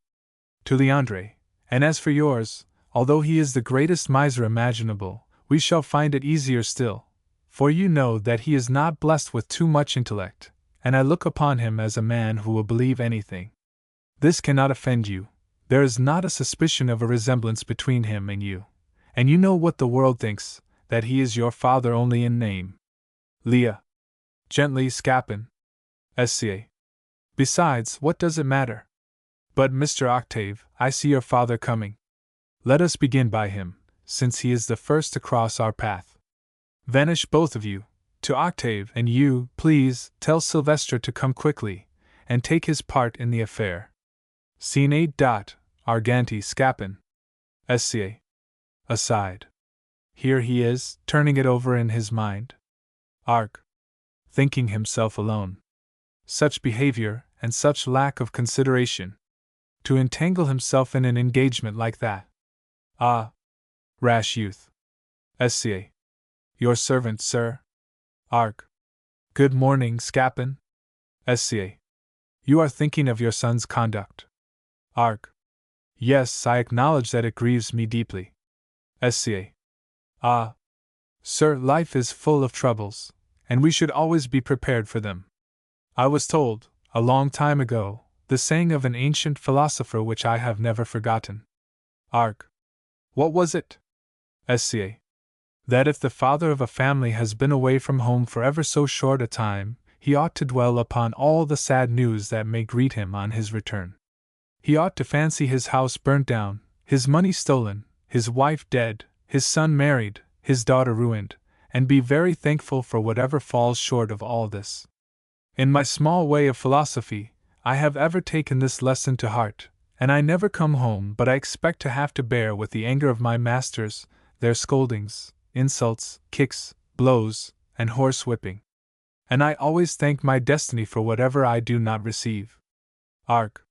To Leandre, and as for yours, although he is the greatest miser imaginable, we shall find it easier still, for you know that he is not blessed with too much intellect, and I look upon him as a man who will believe anything. This cannot offend you. There is not a suspicion of a resemblance between him and you know what the world thinks, that he is your father only in name. Leah. Gently, Scapin. SCA. Besides, what does it matter? But, Mr. Octave, I see your father coming. Let us begin by him, since he is the first to cross our path. Vanish both of you. To Octave, and you, please, tell Sylvester to come quickly, and take his part in the affair. Scene 8. Arganti Scapin. SCA. Aside. Here he is, turning it over in his mind. Arg. Thinking himself alone. Such behavior, and such lack of consideration. To entangle himself in an engagement like that. Ah! Rash youth. SCA. Your servant, sir. Arg. Good morning, Scapin. SCA. You are thinking of your son's conduct. Arg. Yes, I acknowledge that it grieves me deeply. SCA. Ah! Sir, life is full of troubles, and we should always be prepared for them. I was told, a long time ago, the saying of an ancient philosopher which I have never forgotten. Arg. What was it? SCA. That if the father of a family has been away from home for ever so short a time, he ought to dwell upon all the sad news that may greet him on his return. He ought to fancy his house burnt down, his money stolen, his wife dead, his son married, his daughter ruined, and be very thankful for whatever falls short of all this. In my small way of philosophy, I have ever taken this lesson to heart, and I never come home but I expect to have to bear with the anger of my masters, their scoldings, insults, kicks, blows, and horse-whipping. And I always thank my destiny for whatever I do not receive. Arg.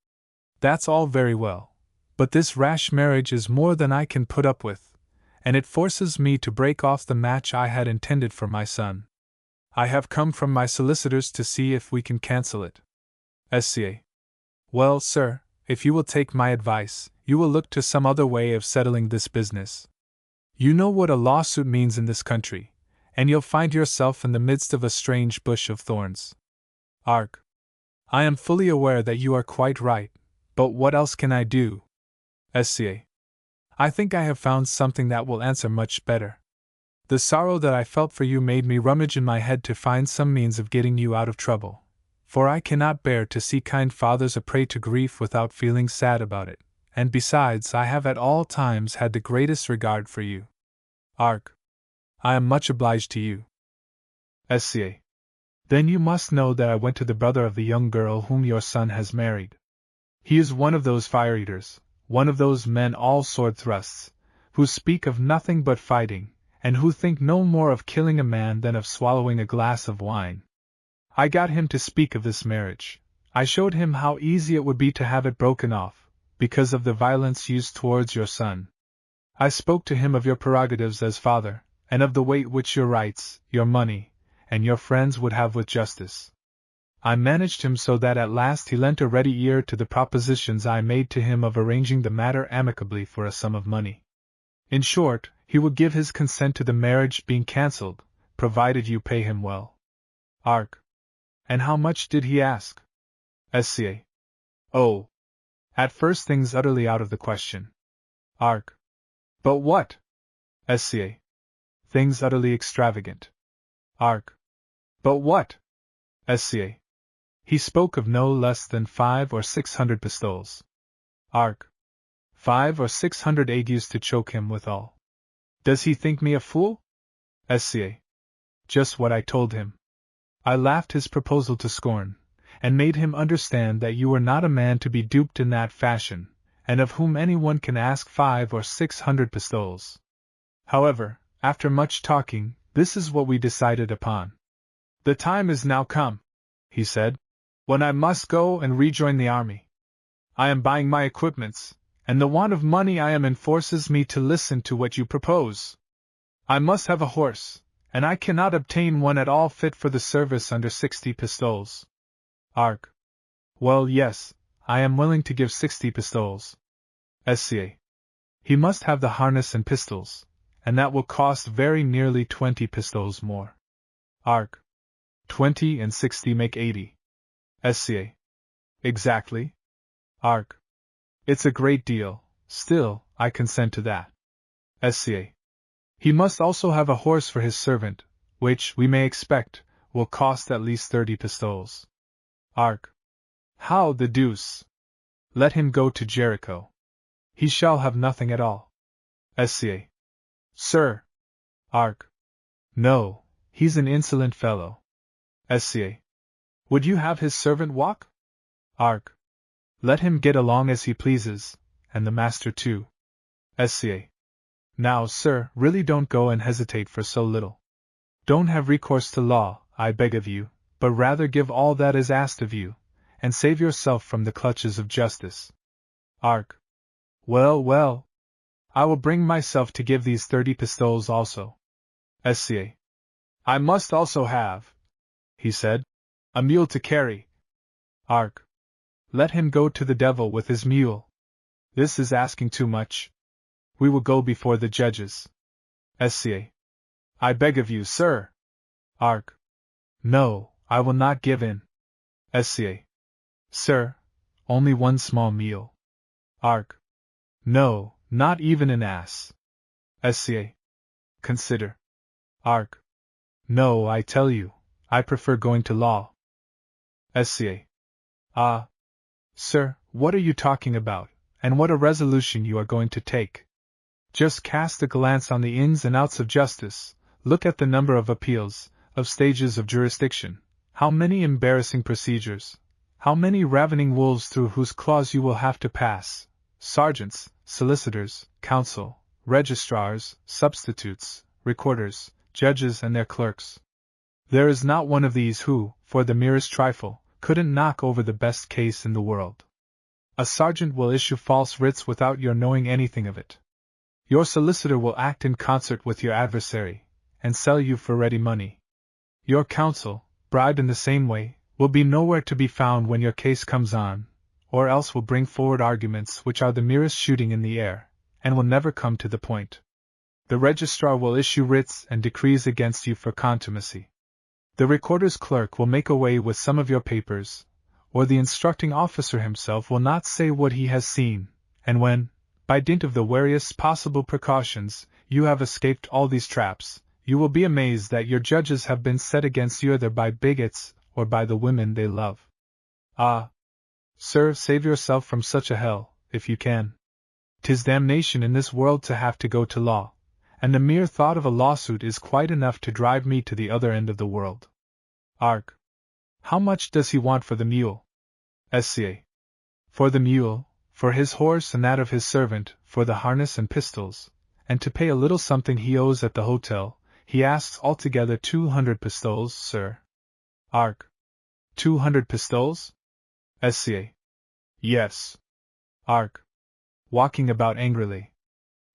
That's all very well, but this rash marriage is more than I can put up with, and it forces me to break off the match I had intended for my son. I have come from my solicitors to see if we can cancel it. SCA. Well, sir, if you will take my advice, you will look to some other way of settling this business. You know what a lawsuit means in this country, and you'll find yourself in the midst of a strange bush of thorns. Arg. I am fully aware that you are quite right, but what else can I do? SCA. I think I have found something that will answer much better. The sorrow that I felt for you made me rummage in my head to find some means of getting you out of trouble, for I cannot bear to see kind fathers a prey to grief without feeling sad about it, and besides I have at all times had the greatest regard for you. Arg. I am much obliged to you. SCA. Then you must know that I went to the brother of the young girl whom your son has married. He is one of those fire-eaters, one of those men all sword thrusts, who speak of nothing but fighting, and who think no more of killing a man than of swallowing a glass of wine. I got him to speak of this marriage. I showed him how easy it would be to have it broken off, because of the violence used towards your son. I spoke to him of your prerogatives as father, and of the weight which your rights, your money, and your friends would have with justice. I managed him so that at last he lent a ready ear to the propositions I made to him of arranging the matter amicably for a sum of money. In short, he would give his consent to the marriage being cancelled, provided you pay him well. Arg. And how much did he ask? SCA. Oh. At first things utterly out of the question. Arg. But what? SCA. Things utterly extravagant. Arg. But what? SCA. He spoke of no less than 500 or 600 pistoles. Arg. 500 or 600 agues to choke him withal. Does he think me a fool? SCA. Just what I told him. I laughed his proposal to scorn, and made him understand that you were not a man to be duped in that fashion, and of whom anyone can ask 500 or 600 pistoles. However, after much talking, this is what we decided upon. The time is now come, he said, when I must go and rejoin the army. I am buying my equipments, and the want of money I am in forces me to listen to what you propose. I must have a horse, and I cannot obtain one at all fit for the service under 60 pistoles. Arg. Well, yes, I am willing to give 60 pistoles. SCA. He must have the harness and pistols, and that will cost very nearly 20 pistoles more. Arg. 20 and 60 make 80. SCA. Exactly. Arg. It's a great deal, still, I consent to that. SCA. He must also have a horse for his servant, which, we may expect, will cost at least 30 pistoles. Arg. How the deuce? Let him go to Jericho. He shall have nothing at all. SCA. Sir. Arg. No, he's an insolent fellow. SCA. Would you have his servant walk? Arg. Let him get along as he pleases, and the master too. SCA. Now, sir, really don't go and hesitate for so little. Don't have recourse to law, I beg of you, but rather give all that is asked of you, and save yourself from the clutches of justice. Arg. Well, well. I will bring myself to give these 30 pistoles also. SCA. I must also have, he said, a mule to carry. Arg. Let him go to the devil with his mule. This is asking too much. We will go before the judges. SCA. I beg of you, sir. Arg. No, I will not give in. SCA. Sir, only one small mule. Arg. No, not even an ass. SCA. Consider. Arg. No, I tell you, I prefer going to law. SCA. Ah. Sir, what are you talking about, and what a resolution you are going to take? Just cast a glance on the ins and outs of justice, look at the number of appeals, of stages of jurisdiction, how many embarrassing procedures, how many ravening wolves through whose claws you will have to pass, sergeants, solicitors, counsel, registrars, substitutes, recorders, judges and their clerks. There is not one of these who, for the merest trifle, couldn't knock over the best case in the world. A sergeant will issue false writs without your knowing anything of it. Your solicitor will act in concert with your adversary, and sell you for ready money. Your counsel, bribed in the same way, will be nowhere to be found when your case comes on, or else will bring forward arguments which are the merest shooting in the air, and will never come to the point. The registrar will issue writs and decrees against you for contumacy. The recorder's clerk will make away with some of your papers, or the instructing officer himself will not say what he has seen, and when, by dint of the wariest possible precautions, you have escaped all these traps, you will be amazed that your judges have been set against you either by bigots or by the women they love. Ah! Sir, save yourself from such a hell, if you can. 'Tis damnation in this world to have to go to law, and the mere thought of a lawsuit is quite enough to drive me to the other end of the world. Arg. How much does he want for the mule? Sca. For the mule, for his horse and that of his servant, for the harness and pistols, and to pay a little something he owes at the hotel, he asks altogether 200 pistoles, sir. Arg. 200 pistoles? Sca. Yes. Arg. Walking about angrily.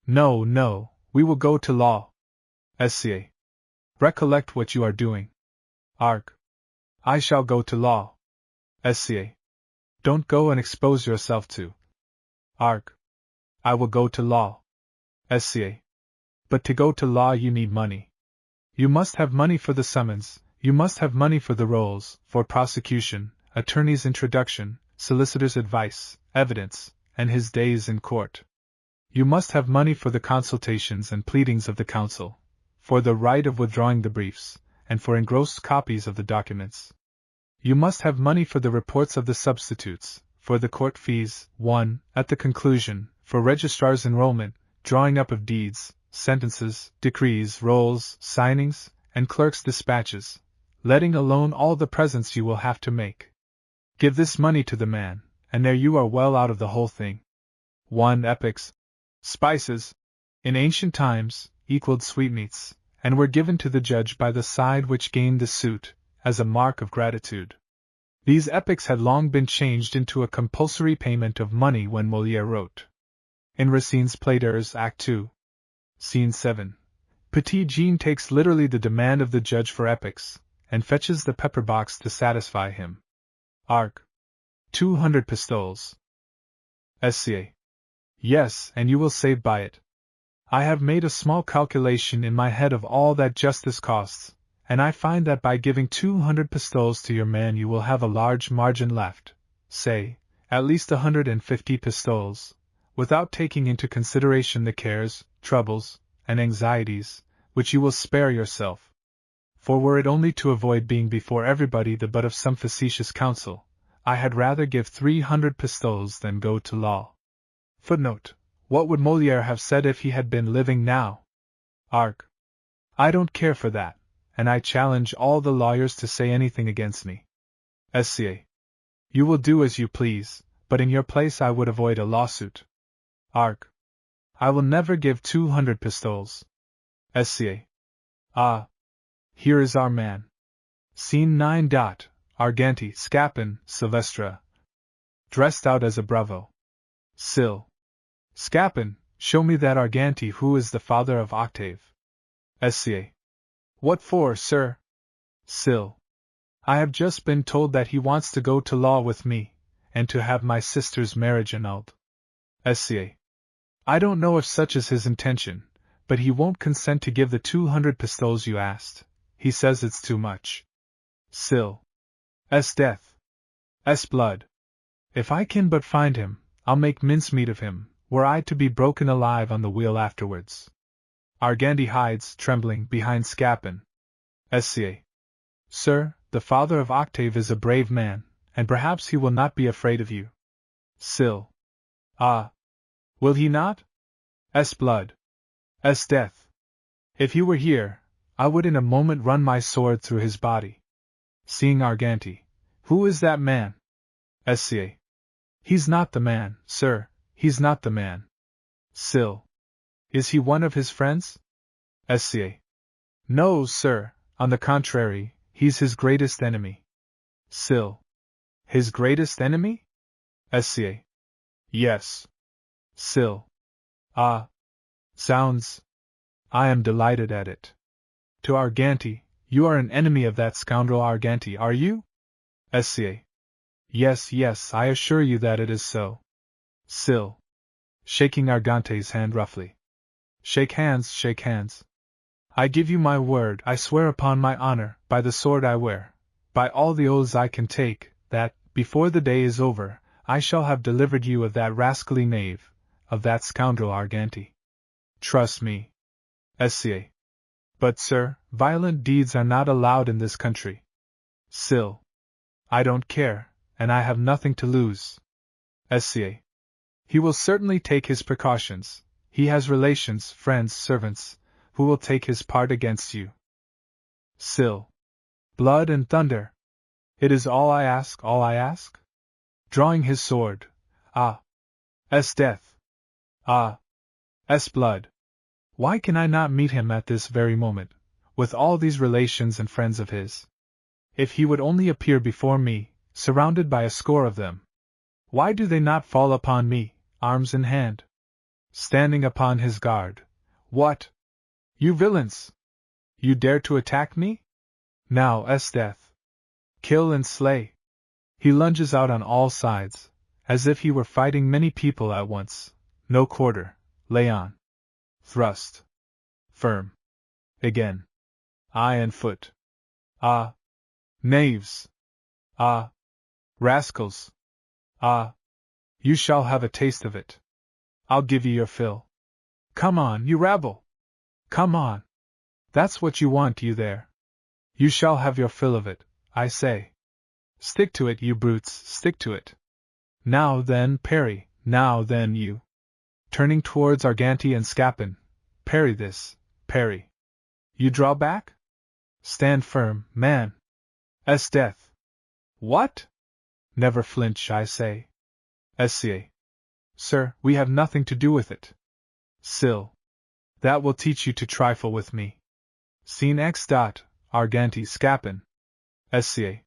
No, no, we will go to law. Sca. Recollect what you are doing. Arg. I shall go to law. Sca. Don't go and expose yourself to. Arg. I will go to law. Sca. But to go to law you need money. You must have money for the summons, you must have money for the rolls, for prosecution, attorney's introduction, solicitor's advice, evidence, and his days in court. You must have money for the consultations and pleadings of the counsel, for the right of withdrawing the briefs, and for engrossed copies of the documents. You must have money for the reports of the substitutes, for the court fees, 1, at the conclusion, for registrar's enrollment, drawing up of deeds, sentences, decrees, rolls, signings, and clerk's dispatches, letting alone all the presents you will have to make. Give this money to the man, and there you are well out of the whole thing. 1. Epics, spices, in ancient times, equaled sweetmeats, and were given to the judge by the side which gained the suit, as a mark of gratitude. These epics had long been changed into a compulsory payment of money when Moliere wrote. In Racine's Plaideurs, Act 2, Scene 7, Petit Jean takes literally the demand of the judge for epics, and fetches the pepper box to satisfy him. Arg. 200 pistoles. Sca. Yes, and you will save by it. I have made a small calculation in my head of all that justice costs, and I find that by giving 200 pistoles to your man you will have a large margin left, say, at least 150 pistoles, without taking into consideration the cares, troubles, and anxieties, which you will spare yourself. For were it only to avoid being before everybody the butt of some facetious counsel, I had rather give 300 pistoles than go to law. Footnote: What would Moliere have said if he had been living now? Arg. I don't care for that, and I challenge all the lawyers to say anything against me. Sca. You will do as you please, but in your place I would avoid a lawsuit. Arg. I will never give 200 pistoles. Sca. Ah. Here is our man. Scene 9. Arganti, Scapin, Silvestre. Dressed out as a bravo. Sil. Scapin, show me that Arganti who is the father of Octave. Sca. What for, sir? Sil. I have just been told that he wants to go to law with me, and to have my sister's marriage annulled. Sca. I don't know if such is his intention, but he won't consent to give the 200 pistoles you asked. He says it's too much. Sil. S death. S blood. If I can but find him, I'll make mincemeat of him, were I to be broken alive on the wheel afterwards. Arganti hides, trembling, behind Scapin. Sca. Sir, the father of Octave is a brave man, and perhaps he will not be afraid of you. Sil. Ah. Will he not? S blood. S death. If he were here, I would in a moment run my sword through his body. Seeing Arganti. Who is that man? Sca. He's not the man, sir, he's not the man. Sil. Is he one of his friends? Sca. No, sir, on the contrary, he's his greatest enemy. Sil. His greatest enemy? Sca. Yes. Sil. Ah. Sounds. I am delighted at it. To Arganti, you are an enemy of that scoundrel Arganti, are you? Sca. Yes, yes, I assure you that it is so. Sil. Shaking Arganti's hand roughly. Shake hands, shake hands. I give you my word, I swear upon my honor, by the sword I wear, by all the oaths I can take, that, before the day is over, I shall have delivered you of that rascally knave, of that scoundrel Arganti. Trust me. Sca. But, sir, violent deeds are not allowed in this country. Sil. I don't care, and I have nothing to lose. Sca. He will certainly take his precautions. He has relations, friends, servants, who will take his part against you. Still. Blood and thunder. It is all I ask, all I ask? Drawing his sword. Ah! S death. Ah! S blood. Why can I not meet him at this very moment, with all these relations and friends of his? If he would only appear before me, surrounded by a score of them. Why do they not fall upon me, arms in hand? Standing upon his guard. What? You villains! You dare to attack me? Now, S death. Kill and slay. He lunges out on all sides, as if he were fighting many people at once. No quarter. Lay on. Thrust. Firm. Again. Eye and foot. Ah! Knaves! Ah! Rascals! Ah! You shall have a taste of it. I'll give you your fill. Come on, you rabble! Come on! That's what you want, you there. You shall have your fill of it, I say. Stick to it, you brutes, stick to it. Now then, parry, now then, you. Turning towards Arganty and Scapin. Parry this, parry. You draw back? Stand firm, man. S death. What? Never flinch, I say. SCA. Sir, we have nothing to do with it. Sill. That will teach you to trifle with me. Scene X. Arganty Scapin. SCA.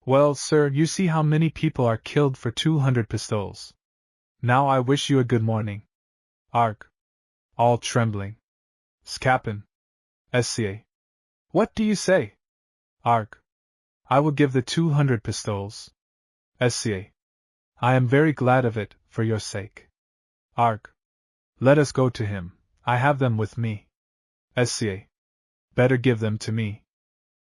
Well, sir, you see how many people are killed for 200 pistoles. Now I wish you a good morning. Arg. All trembling. Scapin. SCA. What do you say? Arg. I will give the 200 pistoles. SCA. I am very glad of it, for your sake. Arg. Let us go to him, I have them with me. SCA. Better give them to me.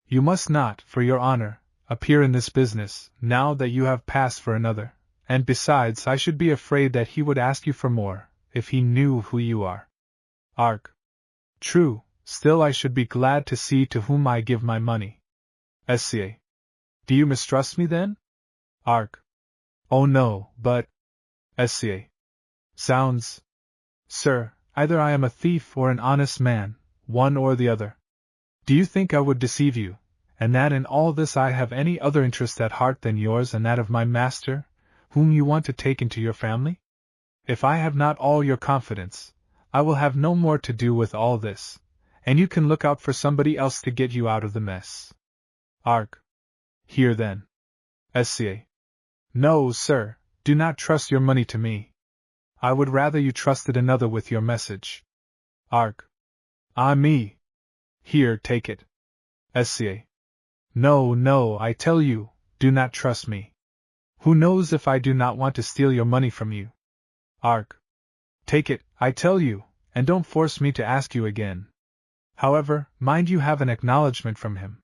You must not, for your honor, appear in this business, now that you have passed for another, and besides I should be afraid that he would ask you for more, if he knew who you are. Arg. True, still I should be glad to see to whom I give my money. SCA. Do you mistrust me then? Arg. Oh no, but... SCA. Sounds... Sir, either I am a thief or an honest man, one or the other. Do you think I would deceive you, and that in all this I have any other interest at heart than yours and that of my master, whom you want to take into your family? If I have not all your confidence, I will have no more to do with all this, and you can look out for somebody else to get you out of the mess. Arg. Here then. SCA. No, sir, do not trust your money to me. I would rather you trusted another with your message. Arg. Ah me. Here, take it. SCA. No, no, I tell you, do not trust me. Who knows if I do not want to steal your money from you? Arg. Take it, I tell you, and don't force me to ask you again. However, mind you have an acknowledgement from him.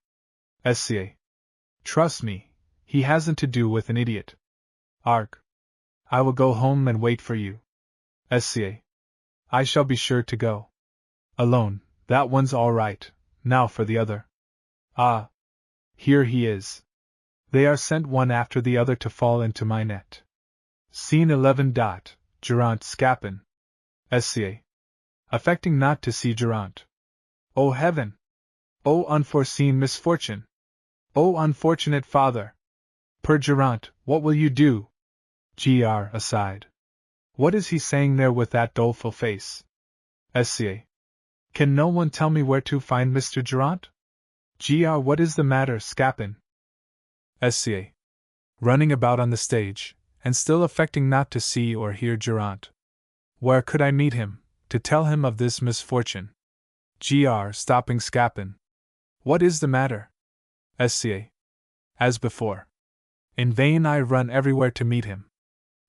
SCA. Trust me, he hasn't to do with an idiot. Arg. I will go home and wait for you. SCA. I shall be sure to go. Alone, that one's all right, now for the other. Ah. Here he is. They are sent one after the other to fall into my net. Scene 11. Geraint Scapin. SCA. Affecting not to see Geraint. O heaven! O unforeseen misfortune! O unfortunate father! Per Geraint, what will you do? Gr. Aside. What is he saying there with that doleful face? SCA. Can no one tell me where to find Mr. Geraint? Gr. What is the matter, Scapin? SCA. Running about on the stage, and still affecting not to see or hear Geraint. Where could I meet him, to tell him of this misfortune? Gr. Stopping Scapin. What is the matter? SCA. As before. In vain I run everywhere to meet him.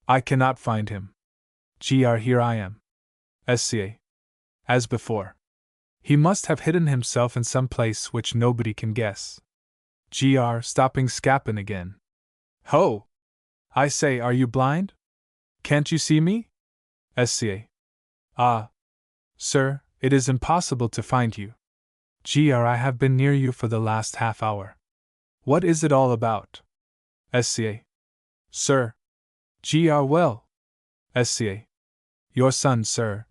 I cannot find him. Gr. Here I am. SCA. As before. He must have hidden himself in some place which nobody can guess. Gr. Stopping Scapin again. Ho! I say, are you blind? Can't you see me? SCA. Ah! Sir, it is impossible to find you. Gr. I have been near you for the last half hour. What is it all about? SCA. Sir. Gr. Well. SCA. Your son, sir.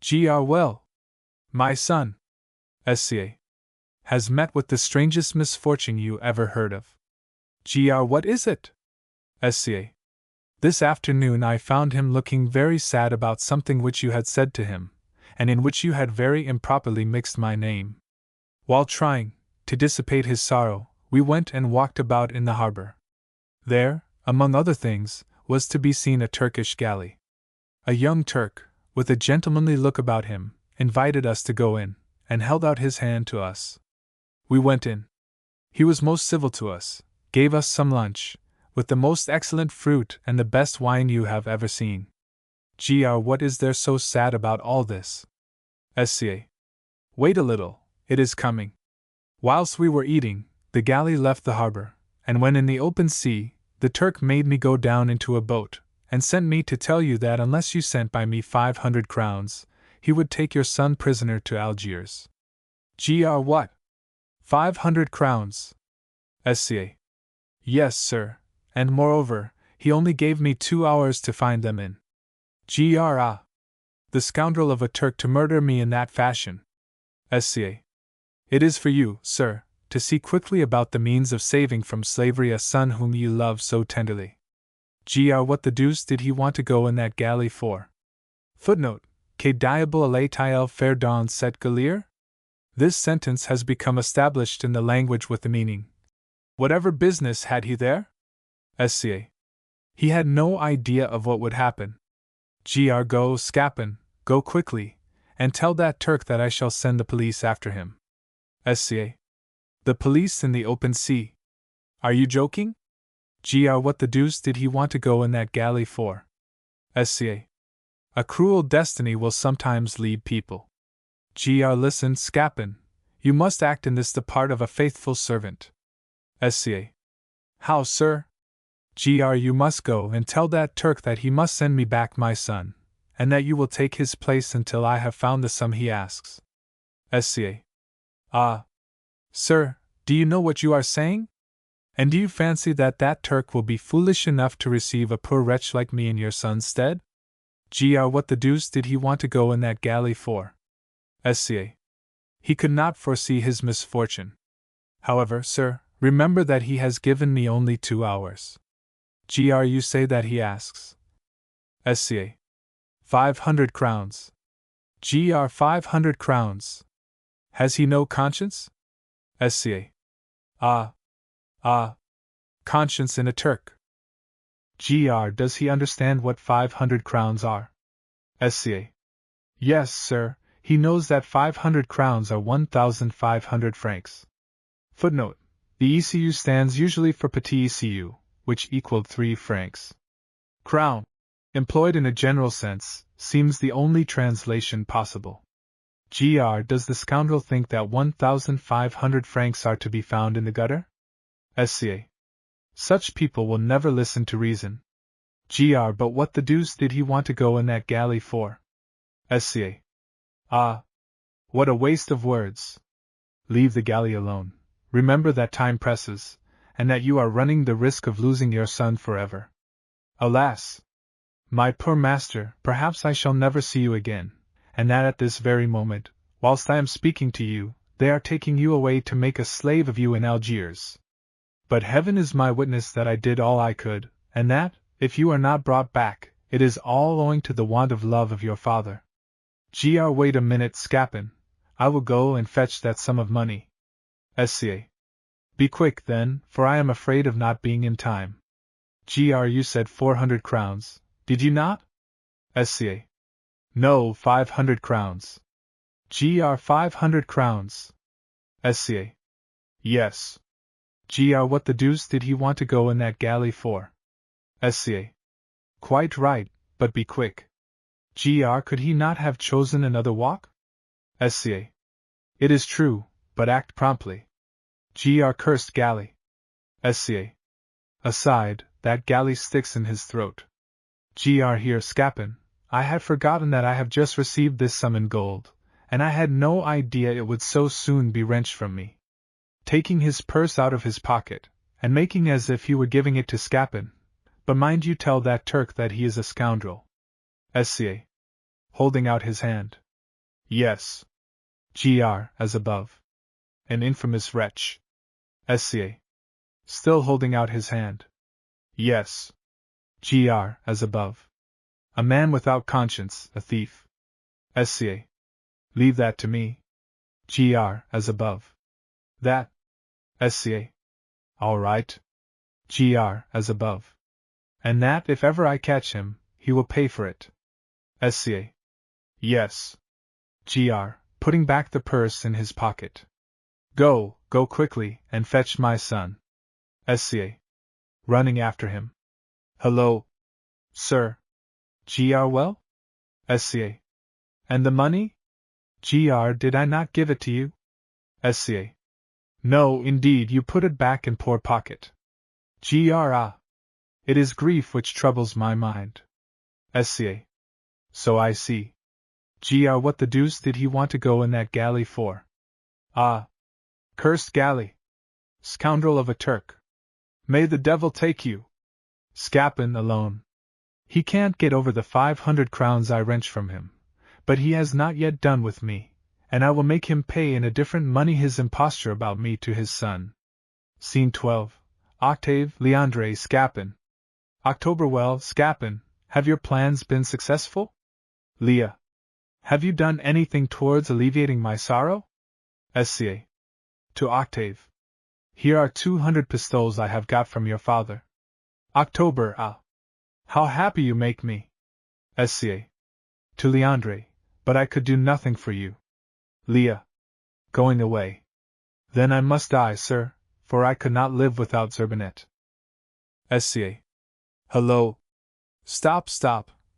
Gr. Well. My son, SCA, has met with the strangest misfortune you ever heard of. Gr. What is it? SCA. This afternoon I found him looking very sad about something which you had said to him, and in which you had very improperly mixed my name. While trying to dissipate his sorrow, we went and walked about in the harbor. There, among other things, was to be seen a Turkish galley. A young Turk, with a gentlemanly look about him, invited us to go in, and held out his hand to us. We went in. He was most civil to us, gave us some lunch, with the most excellent fruit and the best wine you have ever seen. Gr. What is there so sad about all this? SCA. Wait a little, it is coming. Whilst we were eating, the galley left the harbor, and when in the open sea, the Turk made me go down into a boat, and sent me to tell you that unless you sent by me 500 crowns, he would take your son prisoner to Algiers. Gr. What? 500 crowns? SCA. Yes, sir, and moreover, he only gave me 2 hours to find them in. Gr. Ah! The scoundrel of a Turk to murder me in that fashion. SCA. It is for you, sir, to see quickly about the means of saving from slavery a son whom you love so tenderly. Gr. What the deuce did he want to go in that galley for? Footnote. Que diable allait-il faire dans cette galère? This sentence has become established in the language with the meaning, whatever business had he there? SCA. He had no idea of what would happen. Gr. Go, Scapin, go quickly, and tell that Turk that I shall send the police after him. SCA. The police in the open sea? Are you joking? Gr. What the deuce did he want to go in that galley for? SCA. A cruel destiny will sometimes lead people. Gr. Listen, Scapin, you must act in this the part of a faithful servant. SCA. How, sir? Gr. You must go and tell that Turk that he must send me back my son, and that you will take his place until I have found the sum he asks. SCA. Ah! Sir, do you know what you are saying? And do you fancy that that Turk will be foolish enough to receive a poor wretch like me in your son's stead? Gr. What the deuce did he want to go in that galley for? SCA. He could not foresee his misfortune. However, sir, remember that he has given me only 2 hours. Gr. You say that he asks. SCA. 500 crowns. Gr. 500 crowns. Has he no conscience? SCA. Ah! Conscience in a Turk. Gr. Does he understand what 500 crowns are? SCA. Yes, sir, he knows that 500 crowns are 1,500 francs. Footnote. The ECU stands usually for petit ECU, which equaled 3 francs. Crown, employed in a general sense, seems the only translation possible. Gr. Does the scoundrel think that 1,500 francs are to be found in the gutter? SCA. Such people will never listen to reason. Gr. But what the deuce did he want to go in that galley for? SCA. Ah! What a waste of words! Leave the galley alone. Remember that time presses, and that you are running the risk of losing your son forever. Alas! My poor master, perhaps I shall never see you again, and that at this very moment, whilst I am speaking to you, they are taking you away to make a slave of you in Algiers. But heaven is my witness that I did all I could, and that, if you are not brought back, it is all owing to the want of love of your father. Gr. Wait a minute, Scapin, I will go and fetch that sum of money. SCA. Be quick, then, for I am afraid of not being in time. Gr. You said 400 crowns, did you not? SCA. No, 500 crowns. Gr. 500 crowns. SCA. Yes. Gr. What the deuce did he want to go in that galley for? SCA. Quite right, but be quick. Gr. Could he not have chosen another walk? SCA. It is true, but act promptly. Gr. Cursed galley. SCA. Aside, that galley sticks in his throat. Gr. Here, Scapin, I had forgotten that I have just received this sum in gold, and I had no idea it would so soon be wrenched from me. Taking his purse out of his pocket, and making as if he were giving it to Scapin, but mind you tell that Turk that he is a scoundrel, SCA. Holding out his hand. Yes. GR, as above. An infamous wretch. SCA. Still holding out his hand. Yes. GR, as above. A man without conscience, a thief. SCA. Leave that to me. GR, as above. That. SCA. All right. GR, as above. And that if ever I catch him, he will pay for it. SCA. Yes. GR, putting back the purse in his pocket. Go quickly, and fetch my son. SCA. Running after him. Hello. Sir. GR well? SCA. And the money? GR, did I not give it to you? SCA. No, indeed, you put it back in poor pocket. GR, ah. It is grief which troubles my mind. SCA. So I see. GR, what the deuce did he want to go in that galley for? Ah. Cursed galley. Scoundrel of a Turk. May the devil take you. Scapin alone. He can't get over the 500 crowns I wrench from him, but he has not yet done with me, and I will make him pay in a different money his imposture about me to his son. Scene 12. Octave Leandre Scapin. October. Well, Scapin, have your plans been successful? Leah. Have you done anything towards alleviating my sorrow? SCA. To Octave. Here are 200 pistoles I have got from your father. October. Ah. How happy you make me. SCA. To Leandre. But I could do nothing for you. Leah. Going away. Then I must die, sir, for I could not live without Zerbinet. SCA. Hello. Stop.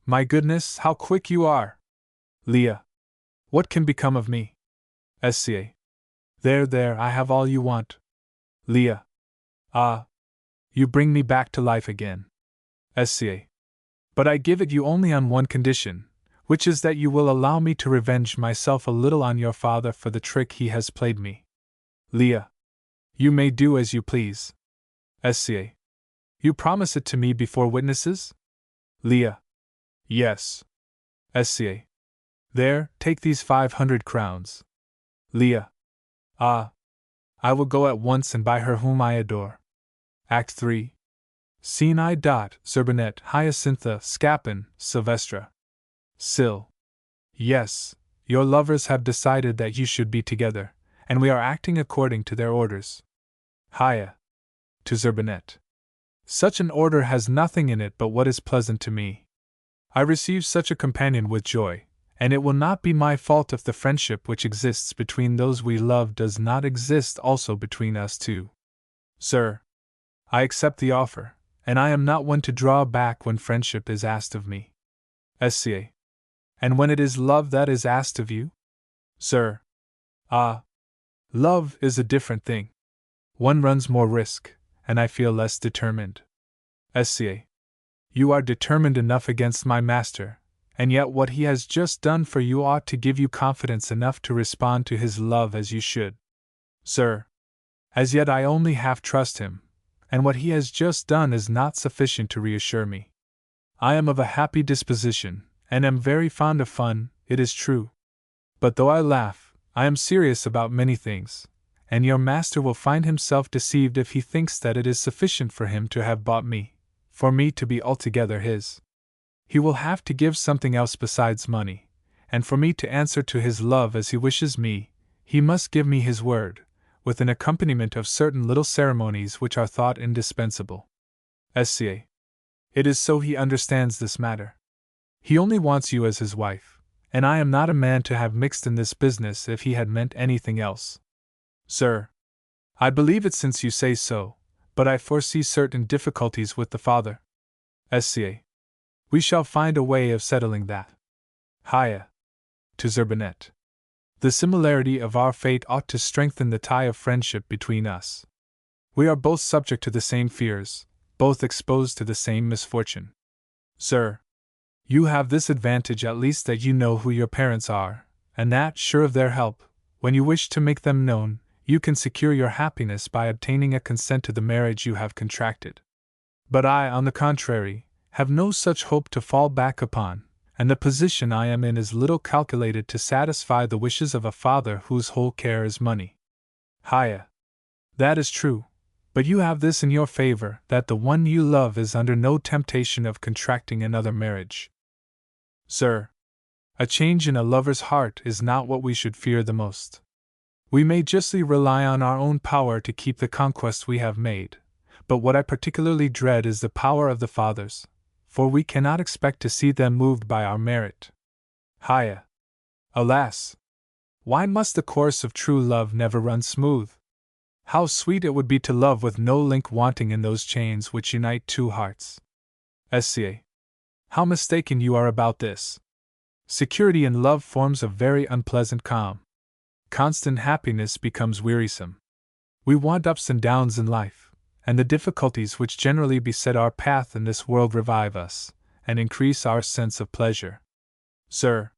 My goodness, how quick you are. Leah. What can become of me? SCA. There, I have all you want. Leah. Ah. You bring me back to life again. SCA. But I give it you only on one condition, which is that you will allow me to revenge myself a little on your father for the trick he has played me. Leah. You may do as you please. SCA. You promise it to me before witnesses? Leah. Yes. SCA. There, take these 500 crowns. Leah. Ah. I will go at once and buy her whom I adore. Act 3. Scene I. Zerbinet, Hyacintha, Scapin, Sylvestra. Syl. Yes, your lovers have decided that you should be together, and we are acting according to their orders. Hya. To Zerbinet. Such an order has nothing in it but what is pleasant to me. I receive such a companion with joy, and it will not be my fault if the friendship which exists between those we love does not exist also between us two. Sir, I accept the offer, and I am not one to draw back when friendship is asked of me. SCA. And when it is love that is asked of you? Sir. Ah. Love is a different thing. One runs more risk, and I feel less determined. SCA. You are determined enough against my master, and yet what he has just done for you ought to give you confidence enough to respond to his love as you should. Sir. As yet I only half trust him, and what he has just done is not sufficient to reassure me. I am of a happy disposition, and am very fond of fun, it is true. But though I laugh, I am serious about many things, and your master will find himself deceived if he thinks that it is sufficient for him to have bought me, for me to be altogether his. He will have to give something else besides money, and for me to answer to his love as he wishes me, he must give me his word, with an accompaniment of certain little ceremonies which are thought indispensable. SCA. It is so he understands this matter. He only wants you as his wife, and I am not a man to have mixed in this business if he had meant anything else. Sir. I believe it since you say so, but I foresee certain difficulties with the father. SCA. We shall find a way of settling that. Hya. To Zerbinet. The similarity of our fate ought to strengthen the tie of friendship between us. We are both subject to the same fears, both exposed to the same misfortune. Sir. You have this advantage at least that you know who your parents are, and that, sure of their help, when you wish to make them known, you can secure your happiness by obtaining a consent to the marriage you have contracted. But I, on the contrary, have no such hope to fall back upon, and the position I am in is little calculated to satisfy the wishes of a father whose whole care is money. Haya. That is true, but you have this in your favor, that the one you love is under no temptation of contracting another marriage. Sir, a change in a lover's heart is not what we should fear the most. We may justly rely on our own power to keep the conquest we have made, but what I particularly dread is the power of the fathers, for we cannot expect to see them moved by our merit. Haya. Alas! Why must the course of true love never run smooth? How sweet it would be to love with no link wanting in those chains which unite two hearts. Sca. How mistaken you are about this. Security in love forms a very unpleasant calm. Constant happiness becomes wearisome. We want ups and downs in life, and the difficulties which generally beset our path in this world revive us, and increase our sense of pleasure. Sir,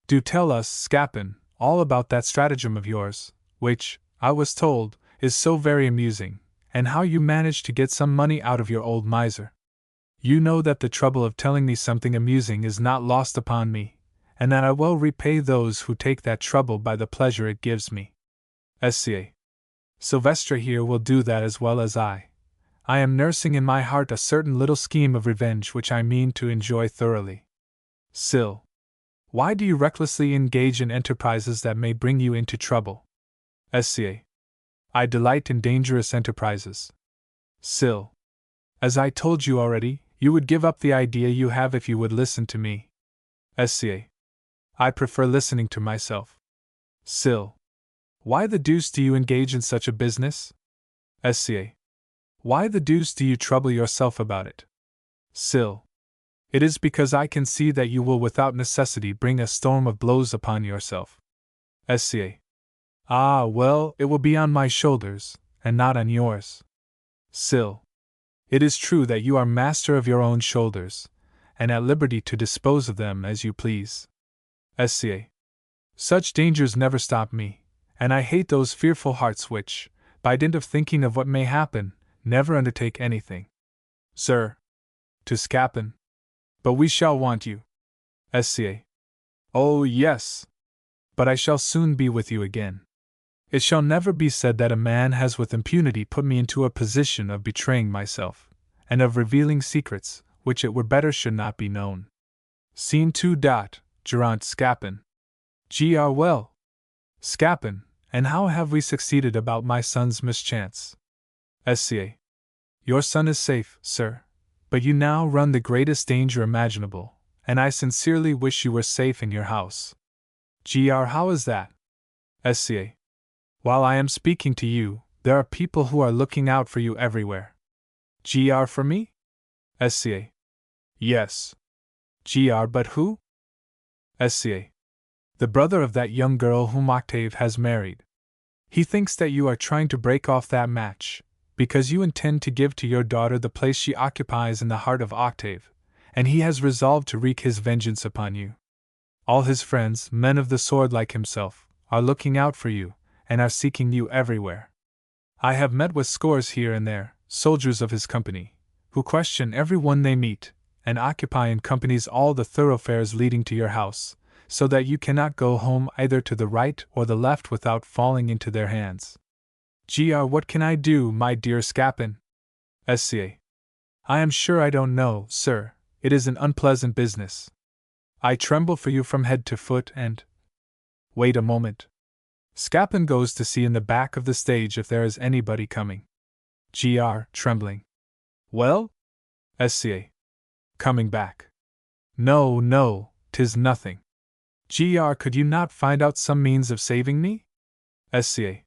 do tell us, Scapin, all about that stratagem of yours, which, I was told, is so very amusing, and how you managed to get some money out of your old miser. You know that the trouble of telling me something amusing is not lost upon me, and that I well repay those who take that trouble by the pleasure it gives me. Sca. Silvestre here will do that as well as I. I am nursing in my heart a certain little scheme of revenge which I mean to enjoy thoroughly. Sil. Why do you recklessly engage in enterprises that may bring you into trouble? Sca. I delight in dangerous enterprises. Sil. As I told you already, you would give up the idea you have if you would listen to me. Sca. I prefer listening to myself. Sil. Why the deuce do you engage in such a business? Sca. Why the deuce do you trouble yourself about it? Sil. It is because I can see that you will without necessity bring a storm of blows upon yourself. Sca. Ah, well, it will be on my shoulders, and not on yours. Sil. It is true that you are master of your own shoulders, and at liberty to dispose of them as you please. Sca. Such dangers never stop me, and I hate those fearful hearts which, by dint of thinking of what may happen, never undertake anything. Sir. To Scapin. But we shall want you. Sca. Oh, yes. But I shall soon be with you again. It shall never be said that a man has with impunity put me into a position of betraying myself, and of revealing secrets, which it were better should not be known. Scene 2. Geraint Scapin. Gr. Well, Scapin, and how have we succeeded about my son's mischance? Sca. Your son is safe, sir, but you now run the greatest danger imaginable, and I sincerely wish you were safe in your house. Gr. How is that? Sca. While I am speaking to you, there are people who are looking out for you everywhere. Gr. For me? Sca. Yes. Gr. But who? Sca. The brother of that young girl whom Octave has married. He thinks that you are trying to break off that match, because you intend to give to your daughter the place she occupies in the heart of Octave, and he has resolved to wreak his vengeance upon you. All his friends, men of the sword like himself, are looking out for you, and are seeking you everywhere. I have met with scores here and there, soldiers of his company, who question every one they meet, and occupy in companies all the thoroughfares leading to your house, so that you cannot go home either to the right or the left without falling into their hands. Gr. What can I do, my dear Scapin? Sca. I am sure I don't know, sir. It is an unpleasant business. I tremble for you from head to foot and… Wait a moment. Scapin goes to see in the back of the stage if there is anybody coming. Gr. Trembling. Well? Sca. Coming back. No, 'tis nothing. Gr. Could you not find out some means of saving me? Sca.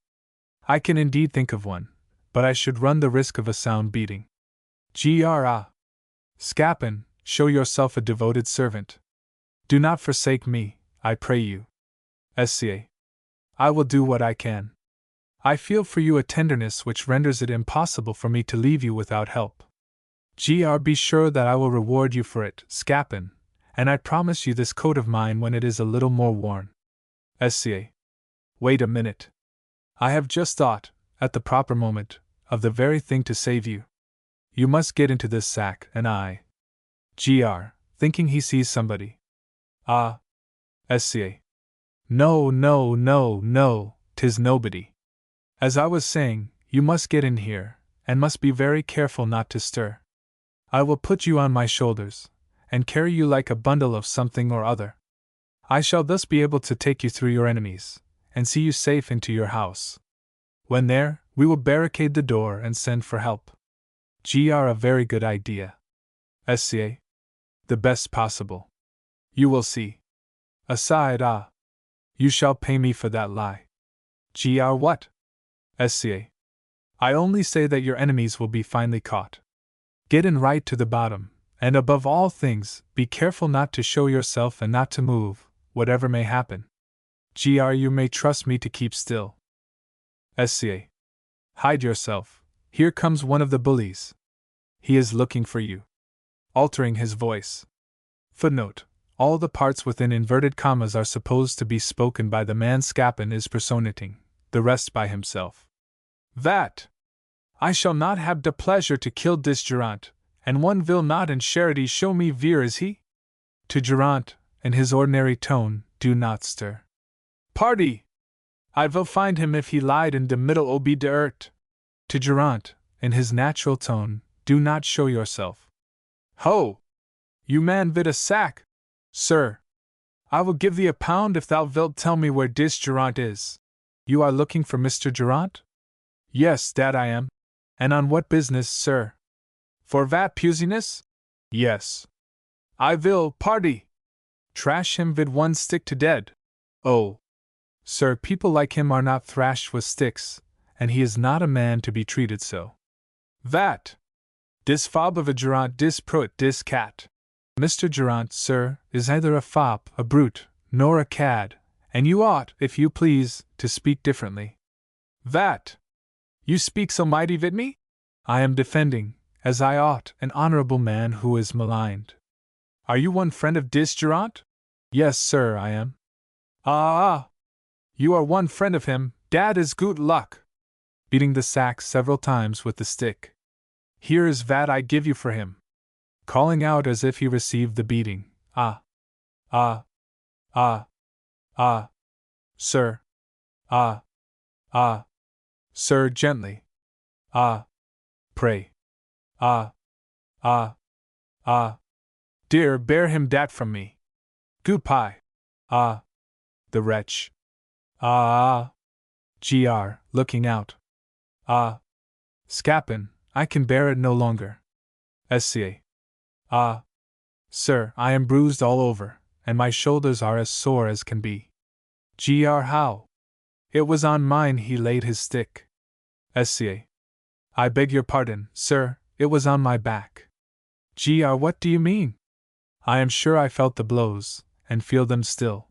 I can indeed think of one, but I should run the risk of a sound beating. Gr. Ah. Scapin, show yourself a devoted servant. Do not forsake me, I pray you. Sca. I will do what I can. I feel for you a tenderness which renders it impossible for me to leave you without help. Gr. Be sure that I will reward you for it, Scapin, and I promise you this coat of mine when it is a little more worn. Sca. Wait a minute. I have just thought, at the proper moment, of the very thing to save you. You must get into this sack, and I… Gr. Thinking he sees somebody. Ah, SCA. No, no, no, no, 'tis nobody. As I was saying, you must get in here, and must be very careful not to stir. I will put you on my shoulders, and carry you like a bundle of something or other. I shall thus be able to take you through your enemies, and see you safe into your house. When there, we will barricade the door and send for help. A very good idea. SCA. The best possible. You will see. Aside, you shall pay me for that lie. What? SCA. I only say that your enemies will be finely caught. Get in right to the bottom, and above all things, be careful not to show yourself and not to move, whatever may happen. You may trust me to keep still. SCA. Hide yourself, here comes one of the bullies. He is looking for you. Altering his voice. Footnote. All the parts within inverted commas are supposed to be spoken by the man Scapin is personating, the rest by himself. That! I shall not have the pleasure to kill this Durant, and one will not in charity show me veer is he? To Durant, in his ordinary tone, do not stir. Party! I will find him if he lied in the middle o' de earth. To Durant, in his natural tone, do not show yourself. Ho! You man vid a sack! Sir! I will give thee £1 if thou wilt tell me where dis Durant is. You are looking for Mr. Durant? Yes, that I am. And on what business, sir? For vat pusiness? Yes. I will, party! Trash him vid one stick to dead. Oh! Sir, people like him are not thrashed with sticks, and he is not a man to be treated so. That! Dis fob of a Durant dis pruit dis cat. Mr. Durant, sir, is neither a fop, a brute, nor a cad, and you ought, if you please, to speak differently. That! You speak so mighty vid me? I am defending, as I ought, an honorable man who is maligned. Are you one friend of dis Durant? Yes, sir, I am. Ah! You are one friend of him, dat is goot luck. Beating the sack several times with the stick. Here is vat I give you for him. Calling out as if he received the beating. Ah! Ah! Ah! Ah! Sir! Ah! Ah! Sir, gently. Ah! Pray. Ah! Ah! Ah! Dear, bear him dat from me. Goot pie. Ah! The wretch. Ah! Looking out. Ah! Scapin, I can bear it no longer. SCA. Ah! Sir, I am bruised all over, and my shoulders are as sore as can be. How? It was on mine he laid his stick. SCA. I beg your pardon, sir, it was on my back. What do you mean? I am sure I felt the blows, and feel them still.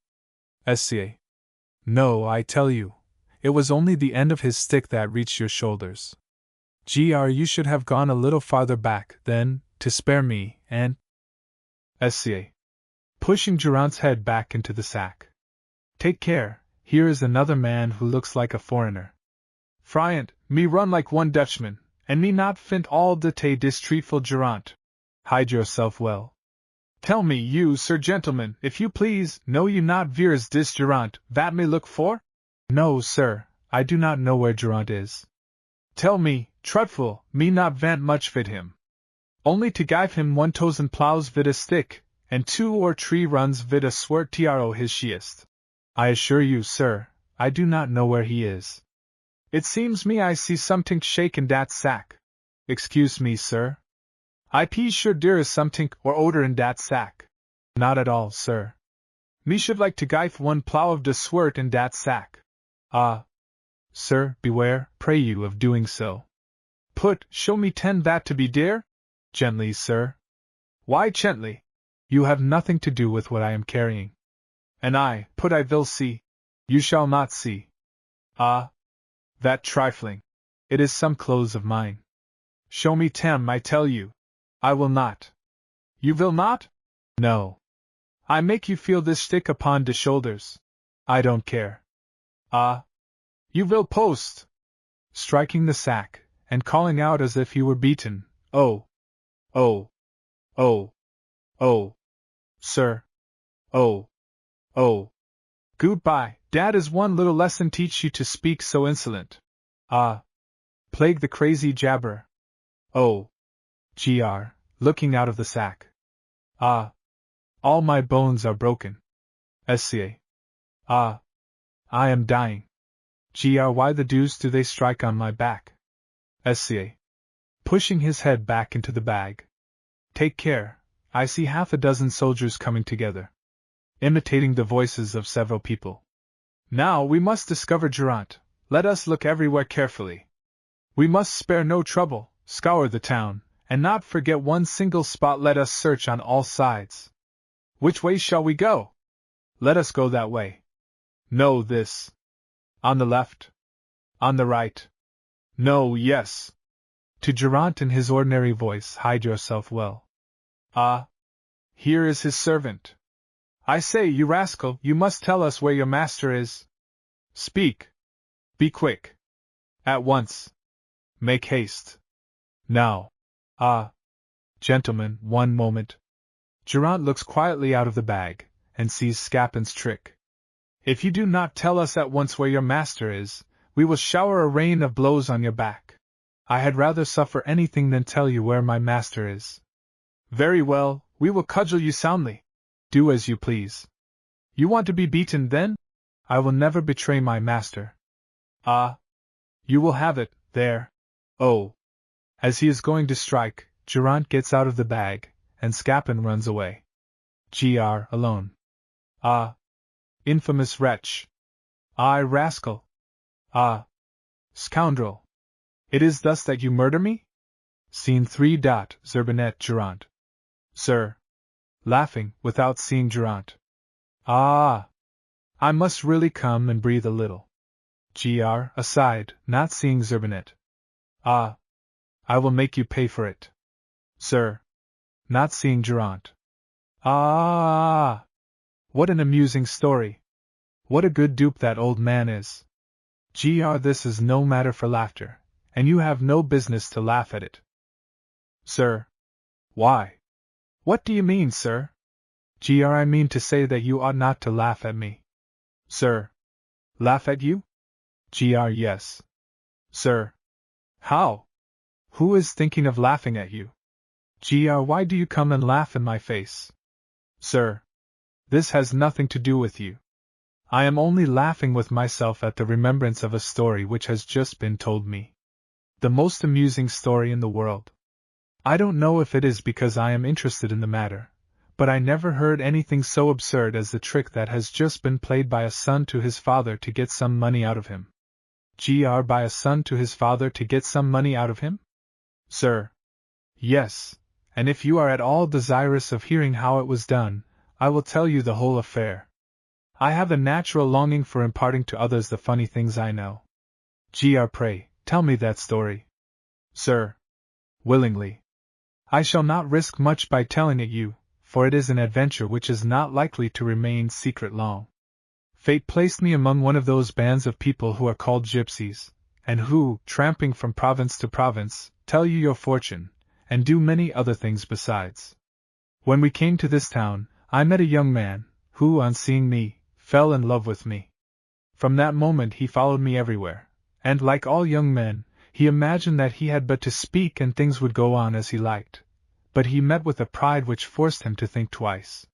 SCA. No, I tell you, it was only the end of his stick that reached your shoulders. You should have gone a little farther back, then, to spare me, and. SCA. Pushing Durant's head back into the sack. Take care, here is another man who looks like a foreigner. Friant, me run like one Dutchman, and me not fint all de tay dis treatful Durant. Hide yourself well. Tell me, you, sir gentleman, if you please, know you not where is dis Durant, vat me look for? No, sir, I do not know where Durant is. Tell me, trutful, me not vant much vid him. Only to give him 1,000 plows vid a stick, and 2 or 3 runs vid a swert tiaro his shiest. I assure you, sir, I do not know where he is. It seems me I see something shake in dat sack. Excuse me, sir. I be sure there is something or odor in dat sack. Not at all, sir. Me should like to give 1 plow of de swert in dat sack. Ah. Sir, beware, pray you, of doing so. Show me 10 that to be dear? Gently, sir. Why gently? You have nothing to do with what I am carrying. And I will see. You shall not see. Ah. That trifling. It is some clothes of mine. Show me 10, I tell you. I will not. You will not? No. I make you feel this stick upon de shoulders. I don't care. Ah. You will post. Striking the sack, and calling out as if he were beaten, oh. Oh. Oh. Oh. Sir. Oh. Oh. Goodbye, Dad, is one little lesson teach you to speak so insolent. Ah. Plague the crazy jabber. Oh. Gr. Looking out of the sack. Ah. All my bones are broken. Sca. Ah. I am dying. Gr. Why the deuce do they strike on my back? Sca. Pushing his head back into the bag. Take care, I see half a dozen soldiers coming together. Imitating the voices of several people. Now we must discover Geraint. Let us look everywhere carefully. We must spare no trouble, scour the town, and not forget one single spot. Let us search on all sides. Which way shall we go? Let us go that way. No, this. On the left. On the right. No, yes. To Geraint in his ordinary voice, hide yourself well. Ah. Here is his servant. I say, you rascal, you must tell us where your master is. Speak. Be quick. At once. Make haste. Now. Ah. Gentlemen, one moment. Geraint looks quietly out of the bag, and sees Scapin's trick. If you do not tell us at once where your master is, we will shower a rain of blows on your back. I had rather suffer anything than tell you where my master is. Very well, we will cudgel you soundly. Do as you please. You want to be beaten, then? I will never betray my master. Ah. You will have it, there. Oh. As he is going to strike, Geraint gets out of the bag, and Scapin runs away. Gr. Alone. Ah. Infamous wretch. I, rascal. Ah. Scoundrel. It is thus that you murder me? Scene 3. Zerbinet Geraint. Sir. Laughing, without seeing Geraint. Ah! I must really come and breathe a little. Gr. Aside, not seeing Zerbinet. Ah! I will make you pay for it. Sir. Not seeing Geraint. Ah! What an amusing story. What a good dupe that old man is. Gr. This is no matter for laughter, and you have no business to laugh at it. Sir. Why? What do you mean, sir? Gr. I mean to say that you ought not to laugh at me. Sir. Laugh at you? Gr. Yes. Sir. How? Who is thinking of laughing at you? Gr. Why do you come and laugh in my face? Sir. This has nothing to do with you. I am only laughing with myself at the remembrance of a story which has just been told me. The most amusing story in the world. I don't know if it is because I am interested in the matter, but I never heard anything so absurd as the trick that has just been played by a son to his father to get some money out of him. Gr. By a son to his father to get some money out of him? Sir. Yes, and if you are at all desirous of hearing how it was done, I will tell you the whole affair. I have a natural longing for imparting to others the funny things I know. Gr. Pray, tell me that story. Sir. Willingly. I shall not risk much by telling it you, for it is an adventure which is not likely to remain secret long. Fate placed me among one of those bands of people who are called gypsies, and who, tramping from province to province, tell you your fortune, and do many other things besides. When we came to this town, I met a young man, who, on seeing me, fell in love with me. From that moment he followed me everywhere, and, like all young men, he imagined that he had but to speak and things would go on as he liked, but he met with a pride which forced him to think twice.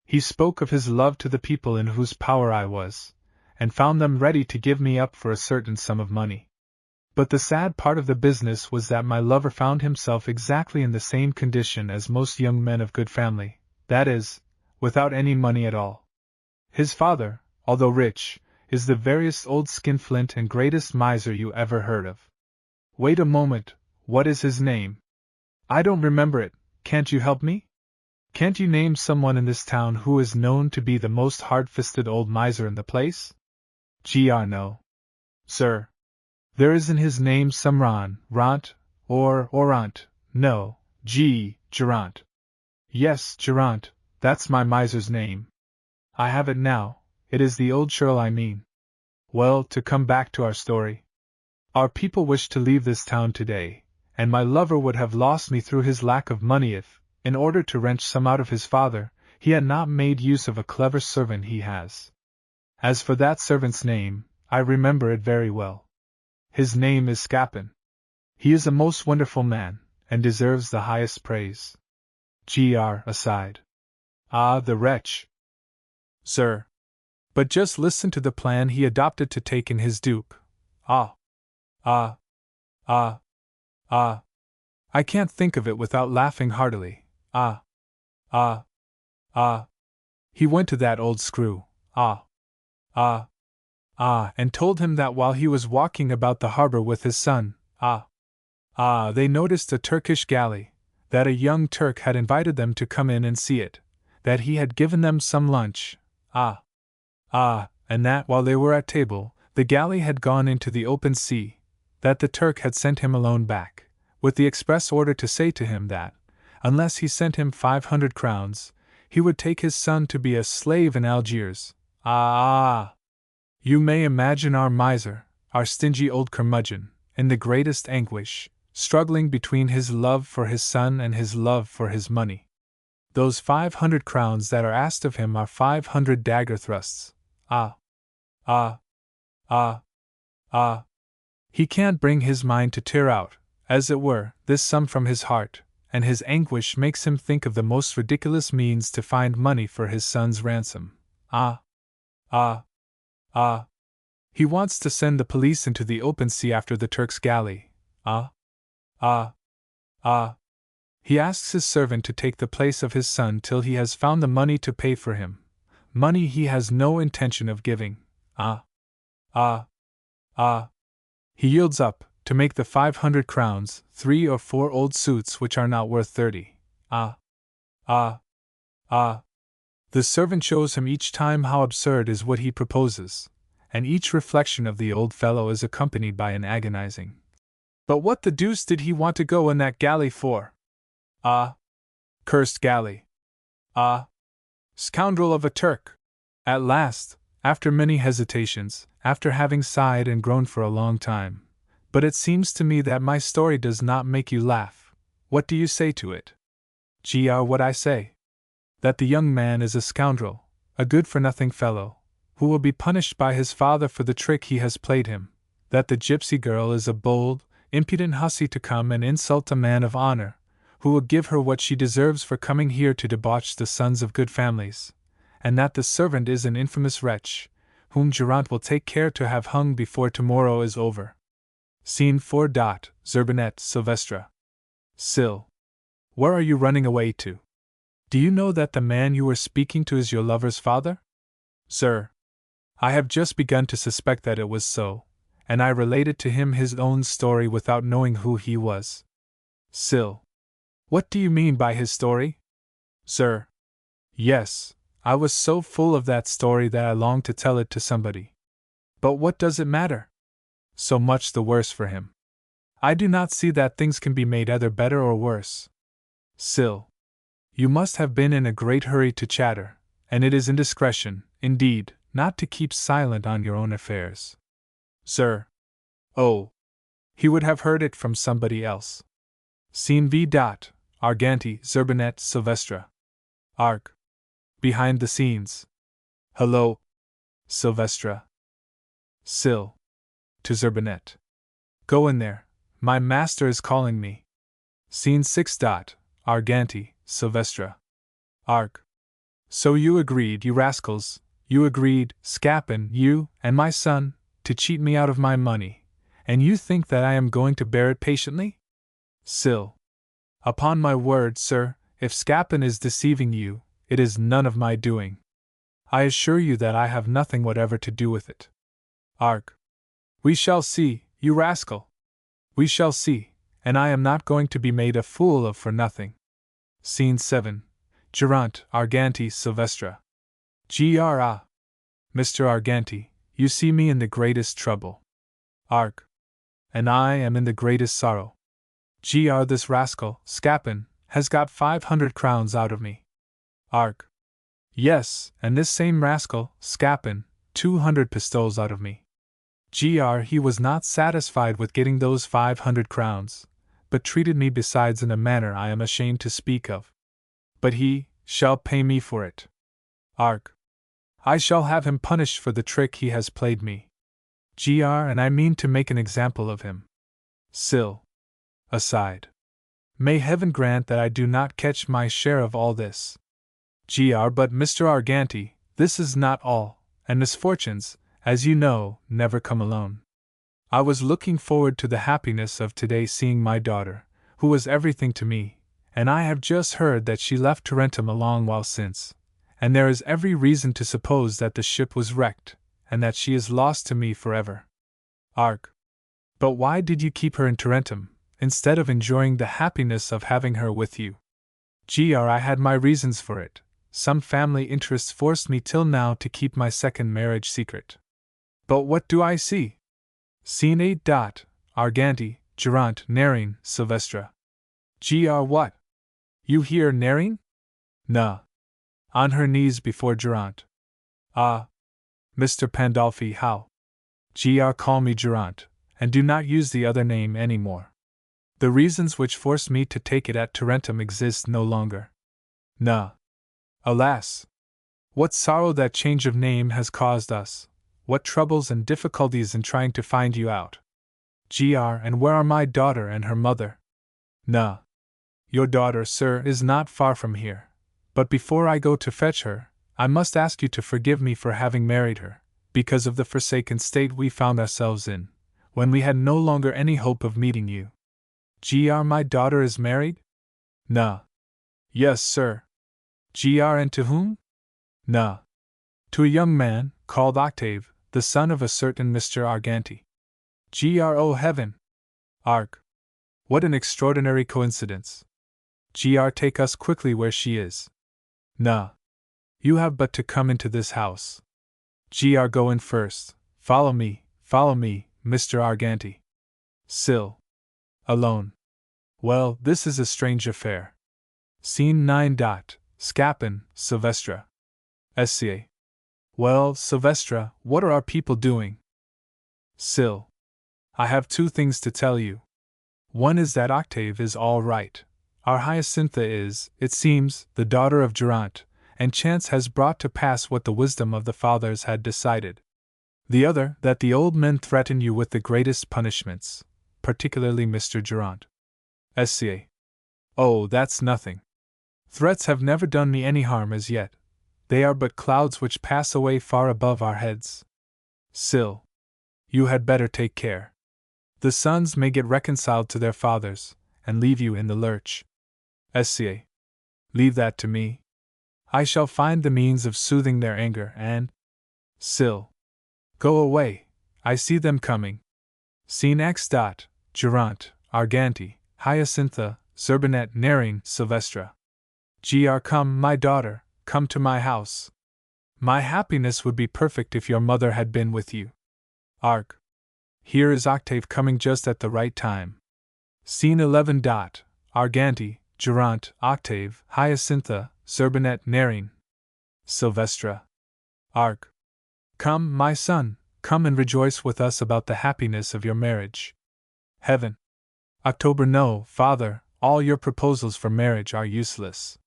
He spoke of his love to the people in whose power I was, and found them ready to give me up for a certain sum of money. But the sad part of the business was that my lover found himself exactly in the same condition as most young men of good family, that is, without any money at all. His father, although rich, is the veriest old skinflint and greatest miser you ever heard of. Wait a moment, what is his name? I don't remember it, can't you help me? Can't you name someone in this town who is known to be the most hard-fisted old miser in the place? Gr. No. Sir. There is in his name some Rant, or Orant, no, Geraint. Yes, Geraint, that's my miser's name. I have it now, it is the old churl I mean. Well, to come back to our story. Our people wish to leave this town today, and my lover would have lost me through his lack of money if, in order to wrench some out of his father, he had not made use of a clever servant he has. As for that servant's name, I remember it very well. His name is Scapin. He is a most wonderful man, and deserves the highest praise. Gr. aside. Ah, the wretch! Sir. But just listen to the plan he adopted to take in his dupe. Ah! Ah! Ah! Ah! I can't think of it without laughing heartily. Ah! Ah! Ah! He went to that old screw, ah! Ah! Ah! And told him that while he was walking about the harbor with his son, ah! Ah! They noticed a Turkish galley, that a young Turk had invited them to come in and see it, that he had given them some lunch, ah! Ah! And that while they were at table, the galley had gone into the open sea, that the Turk had sent him alone back, with the express order to say to him that, unless he sent him 500 crowns, he would take his son to be a slave in Algiers. Ah! You may imagine our miser, our stingy old curmudgeon, in the greatest anguish, struggling between his love for his son and his love for his money. Those 500 crowns that are asked of him are 500 dagger thrusts. Ah! Ah! Ah! Ah! He can't bring his mind to tear out, as it were, this sum from his heart, and his anguish makes him think of the most ridiculous means to find money for his son's ransom. Ah! Ah! Ah! He wants to send the police into the open sea after the Turk's galley. Ah! Ah! Ah! He asks his servant to take the place of his son till he has found the money to pay for him. Money he has no intention of giving. Ah! Ah! Ah! He yields up, to make the 500 crowns, 3 or 4 old suits which are not worth 30. Ah! Ah! Ah! The servant shows him each time how absurd is what he proposes, and each reflection of the old fellow is accompanied by an agonizing, "But what the deuce did he want to go in that galley for? Ah! Cursed galley! Ah! Scoundrel of a Turk!" At last, after many hesitations, after having sighed and groaned for a long time, "But it seems to me that my story does not make you laugh. What do you say to it?" Gr. What I say? That the young man is a scoundrel, a good-for-nothing fellow, who will be punished by his father for the trick he has played him, that the gypsy girl is a bold, impudent hussy to come and insult a man of honor, who will give her what she deserves for coming here to debauch the sons of good families, and that the servant is an infamous wretch, whom Geraint will take care to have hung before tomorrow is over. Scene 4. Zerbinette, Sylvestre. Syl. Where are you running away to? Do you know that the man you were speaking to is your lover's father? Sir. I have just begun to suspect that it was so, and I related to him his own story without knowing who he was. Syl. What do you mean by his story? Sir. Yes, I was so full of that story that I longed to tell it to somebody. But what does it matter? So much the worse for him. I do not see that things can be made either better or worse. Syl. You must have been in a great hurry to chatter, and it is indiscretion, indeed, not to keep silent on your own affairs. Sir. Oh. He would have heard it from somebody else. Scene V. Arganti, Zerbinette, Sylvestre. Arg. Behind the scenes. Hello. Sylvestre. Syl. To Zerbinette. Go in there, my master is calling me. Scene 6. Arganti, Sylvestre. Arg. So you agreed, you rascals, you agreed, Scapin, you, and my son, to cheat me out of my money, and you think that I am going to bear it patiently? Syl. Upon my word, sir, if Scapin is deceiving you, it is none of my doing. I assure you that I have nothing whatever to do with it. Arg. We shall see, you rascal. We shall see, and I am not going to be made a fool of for nothing. Scene 7. Geraint, Arganti, Sylvestre. Mr. Arganti, you see me in the greatest trouble. Arg. And I am in the greatest sorrow. This rascal, Scapin, has got 500 crowns out of me. Arg. Yes, and this same rascal, Scapin, 200 pistoles out of me. He was not satisfied with getting those 500 crowns, but treated me besides in a manner I am ashamed to speak of. But he, shall pay me for it. Arg. I shall have him punished for the trick he has played me. And I mean to make an example of him. Sil. Aside. May heaven grant that I do not catch my share of all this. But Mr. Arganti, this is not all, and misfortunes, as you know, never come alone. I was looking forward to the happiness of today seeing my daughter, who was everything to me, and I have just heard that she left Tarentum a long while since, and there is every reason to suppose that the ship was wrecked, and that she is lost to me forever. Arg. But why did you keep her in Tarentum, instead of enjoying the happiness of having her with you? I had my reasons for it. Some family interests forced me till now to keep my second marriage secret. But what do I see? Scene 8. Arganti, Geraint, Narration, Silvestra. What? You hear Narration? Nah. On her knees before Geraint. Ah. Mr. Pandolfi, how? Call me Geraint, and do not use the other name any more. The reasons which forced me to take it at Tarentum exist no longer. Nah. Alas! What sorrow that change of name has caused us, what troubles and difficulties in trying to find you out. And where are my daughter and her mother? Nah. Your daughter, sir, is not far from here, but before I go to fetch her, I must ask you to forgive me for having married her, because of the forsaken state we found ourselves in, when we had no longer any hope of meeting you. My daughter is married? Nah. Yes, sir. And to whom? Nah. To a young man, called Octave, the son of a certain Mr. Arganti. Oh heaven! Arg. What an extraordinary coincidence. Take us quickly where she is. Nah. You have but to come into this house. Go in first. Follow me, Mr. Arganti. Sil. Alone. Well, this is a strange affair. Scene 9. Scapin, Silvestra. Sca. Well, Silvestra, what are our people doing? Sil. I have two things to tell you. One is that Octave is all right. Our Hyacintha is, it seems, the daughter of Geraint, and chance has brought to pass what the wisdom of the fathers had decided. The other, that the old men threaten you with the greatest punishments, particularly Mr. Geraint. Sca. Oh, that's nothing. Threats have never done me any harm as yet. They are but clouds which pass away far above our heads. Sil. You had better take care. The sons may get reconciled to their fathers, and leave you in the lurch. Sca. Leave that to me. I shall find the means of soothing their anger and… Sil. Go away, I see them coming. Scene X. Geraint, Arganti, Hyacintha, Zerbinet, Narration, Silvestra. Come, my daughter, come to my house. My happiness would be perfect if your mother had been with you. Arg. Here is Octave coming just at the right time. Scene 11. Arganti, Geraint, Octave, Hyacintha, Zerbinet, Narration. Silvestra. Arg. Come, my son, come and rejoice with us about the happiness of your marriage. Heaven. October. No, father, all your proposals for marriage are useless.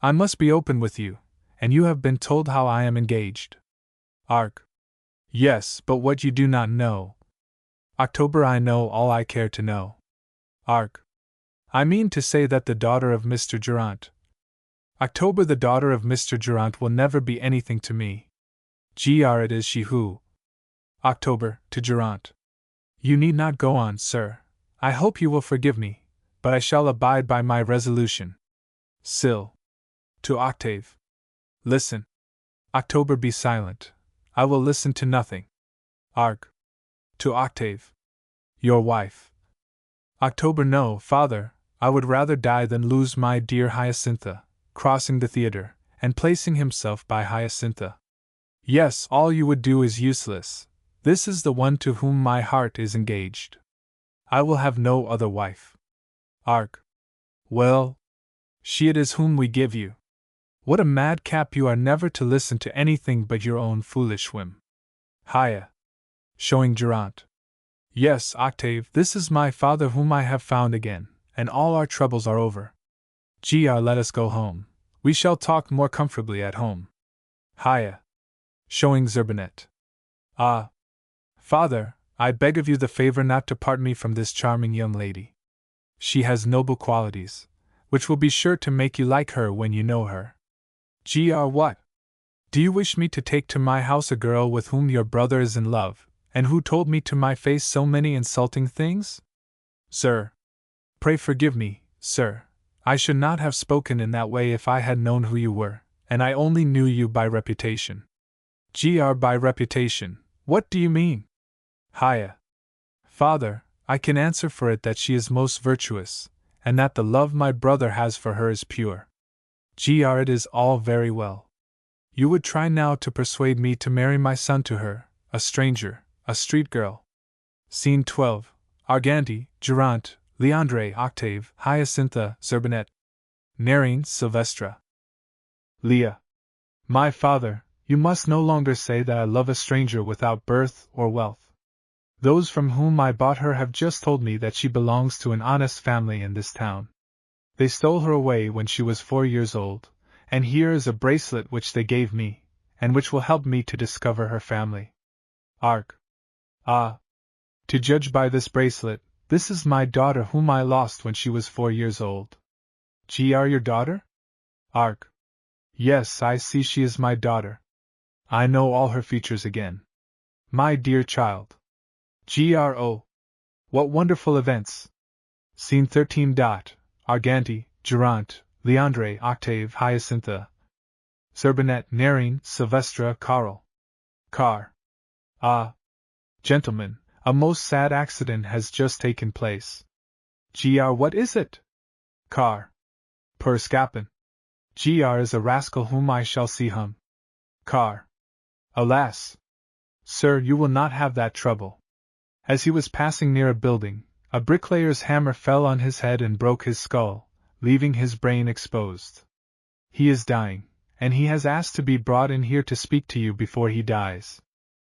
I must be open with you, and you have been told how I am engaged. Arg. Yes, but what you do not know. October. I know all I care to know. Arg. I mean to say that the daughter of Mr. Geraint. October. The daughter of Mr. Geraint will never be anything to me. It is she who. October. To Geraint. You need not go on, sir. I hope you will forgive me, but I shall abide by my resolution. Sil. To Octave. Listen. October. Be silent. I will listen to nothing. Arg. To Octave. Your wife. October. No, father, I would rather die than lose my dear Hyacintha, crossing the theater, and placing himself by Hyacintha. Yes, all you would do is useless. This is the one to whom my heart is engaged. I will have no other wife. Arg. Well, she it is whom we give you. What a madcap you are never to listen to anything but your own foolish whim. Hya. Showing Geraint. Yes, Octave, this is my father whom I have found again, and all our troubles are over. Let us go home. We shall talk more comfortably at home. Hiya. Showing Zerbinet. Ah. Father, I beg of you the favor not to part me from this charming young lady. She has noble qualities, which will be sure to make you like her when you know her. Gr. What? Do you wish me to take to my house a girl with whom your brother is in love, and who told me to my face so many insulting things? Sir. Pray forgive me, sir. I should not have spoken in that way if I had known who you were, and I only knew you by reputation. Gr. By reputation, what do you mean? Hiya. Father, I can answer for it that she is most virtuous, and that the love my brother has for her is pure. Gr. It is all very well. You would try now to persuade me to marry my son to her, a stranger, a street girl. Scene 12. Arganti, Durant, Leandre, Octave, Hyacintha, Zerbinet. Narration, Silvestra. Leah. My father, you must no longer say that I love a stranger without birth or wealth. Those from whom I bought her have just told me that she belongs to an honest family in this town. They stole her away when she was 4 years old, and here is a bracelet which they gave me, and which will help me to discover her family. Arc. Ah. To judge by this bracelet, this is my daughter whom I lost when she was 4 years old. Gr. Your daughter? Arc. Yes, I see she is my daughter. I know all her features again. My dear child. Gro. What wonderful events! Scene 13. Arganti, Durant, Leandre, Octave, Hyacintha. Zerbinet, Narration, Silvestra, Carl. Car. Ah. Gentlemen, a most sad accident has just taken place. Gr. What is it? Car. Per Scapin. Gr. Is a rascal whom I shall see hung. Car. Alas! Sir, you will not have that trouble. As he was passing near a building, a bricklayer's hammer fell on his head and broke his skull, leaving his brain exposed. He is dying, and he has asked to be brought in here to speak to you before he dies.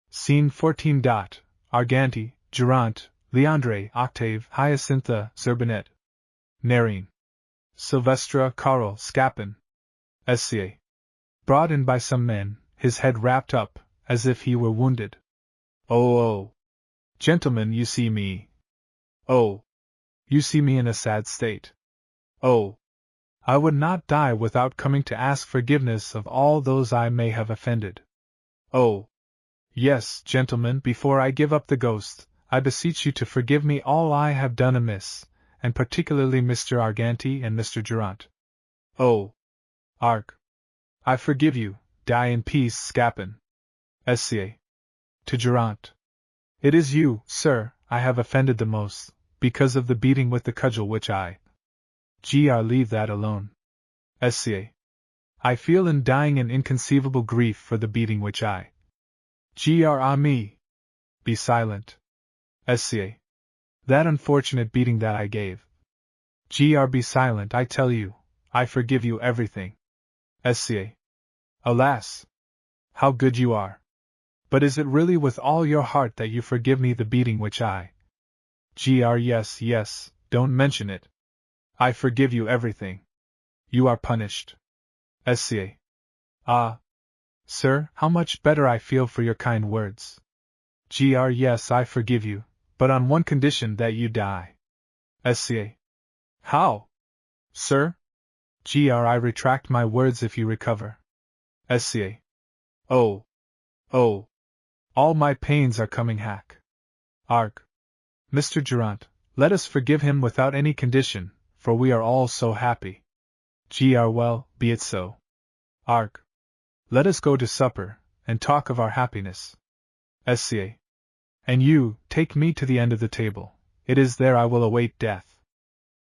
Scene 14. Arganti, Durant, Leandre, Octave, Hyacintha, Zerbinet. Narration. Silvestra, Carl, Scapin. Sca. Brought in by some men, his head wrapped up, as if he were wounded. Oh! Gentlemen, you see me. Oh! You see me in a sad state. Oh! I would not die without coming to ask forgiveness of all those I may have offended. Oh! Yes, gentlemen, before I give up the ghost, I beseech you to forgive me all I have done amiss, and particularly Mr. Arganti and Mr. Durant. Oh! Arc. I forgive you, die in peace, Scapin. Sca. To Durant. It is you, sir, I have offended the most, because of the beating with the cudgel which I. Gr. Leave that alone. Sca. I feel in dying an inconceivable grief for the beating which I. Gr. Ah me! Be silent. Sca. That unfortunate beating that I gave. Gr. Be silent, I tell you, I forgive you everything. Sca. Alas! How good you are! But is it really with all your heart that you forgive me the beating which I. Gr. Yes, don't mention it. I forgive you everything. You are punished. Sca. Ah! Sir, how much better I feel for your kind words. Gr. Yes, I forgive you, but on one condition, that you die. Sca. How? Sir? Gr. I retract my words if you recover. Sca. Oh! All my pains are coming hack. Arc. Mr. Durant, let us forgive him without any condition, for we are all so happy. Gr. Well, be it so. Arc. Let us go to supper, and talk of our happiness. Sca. And you, take me to the end of the table, it is there I will await death.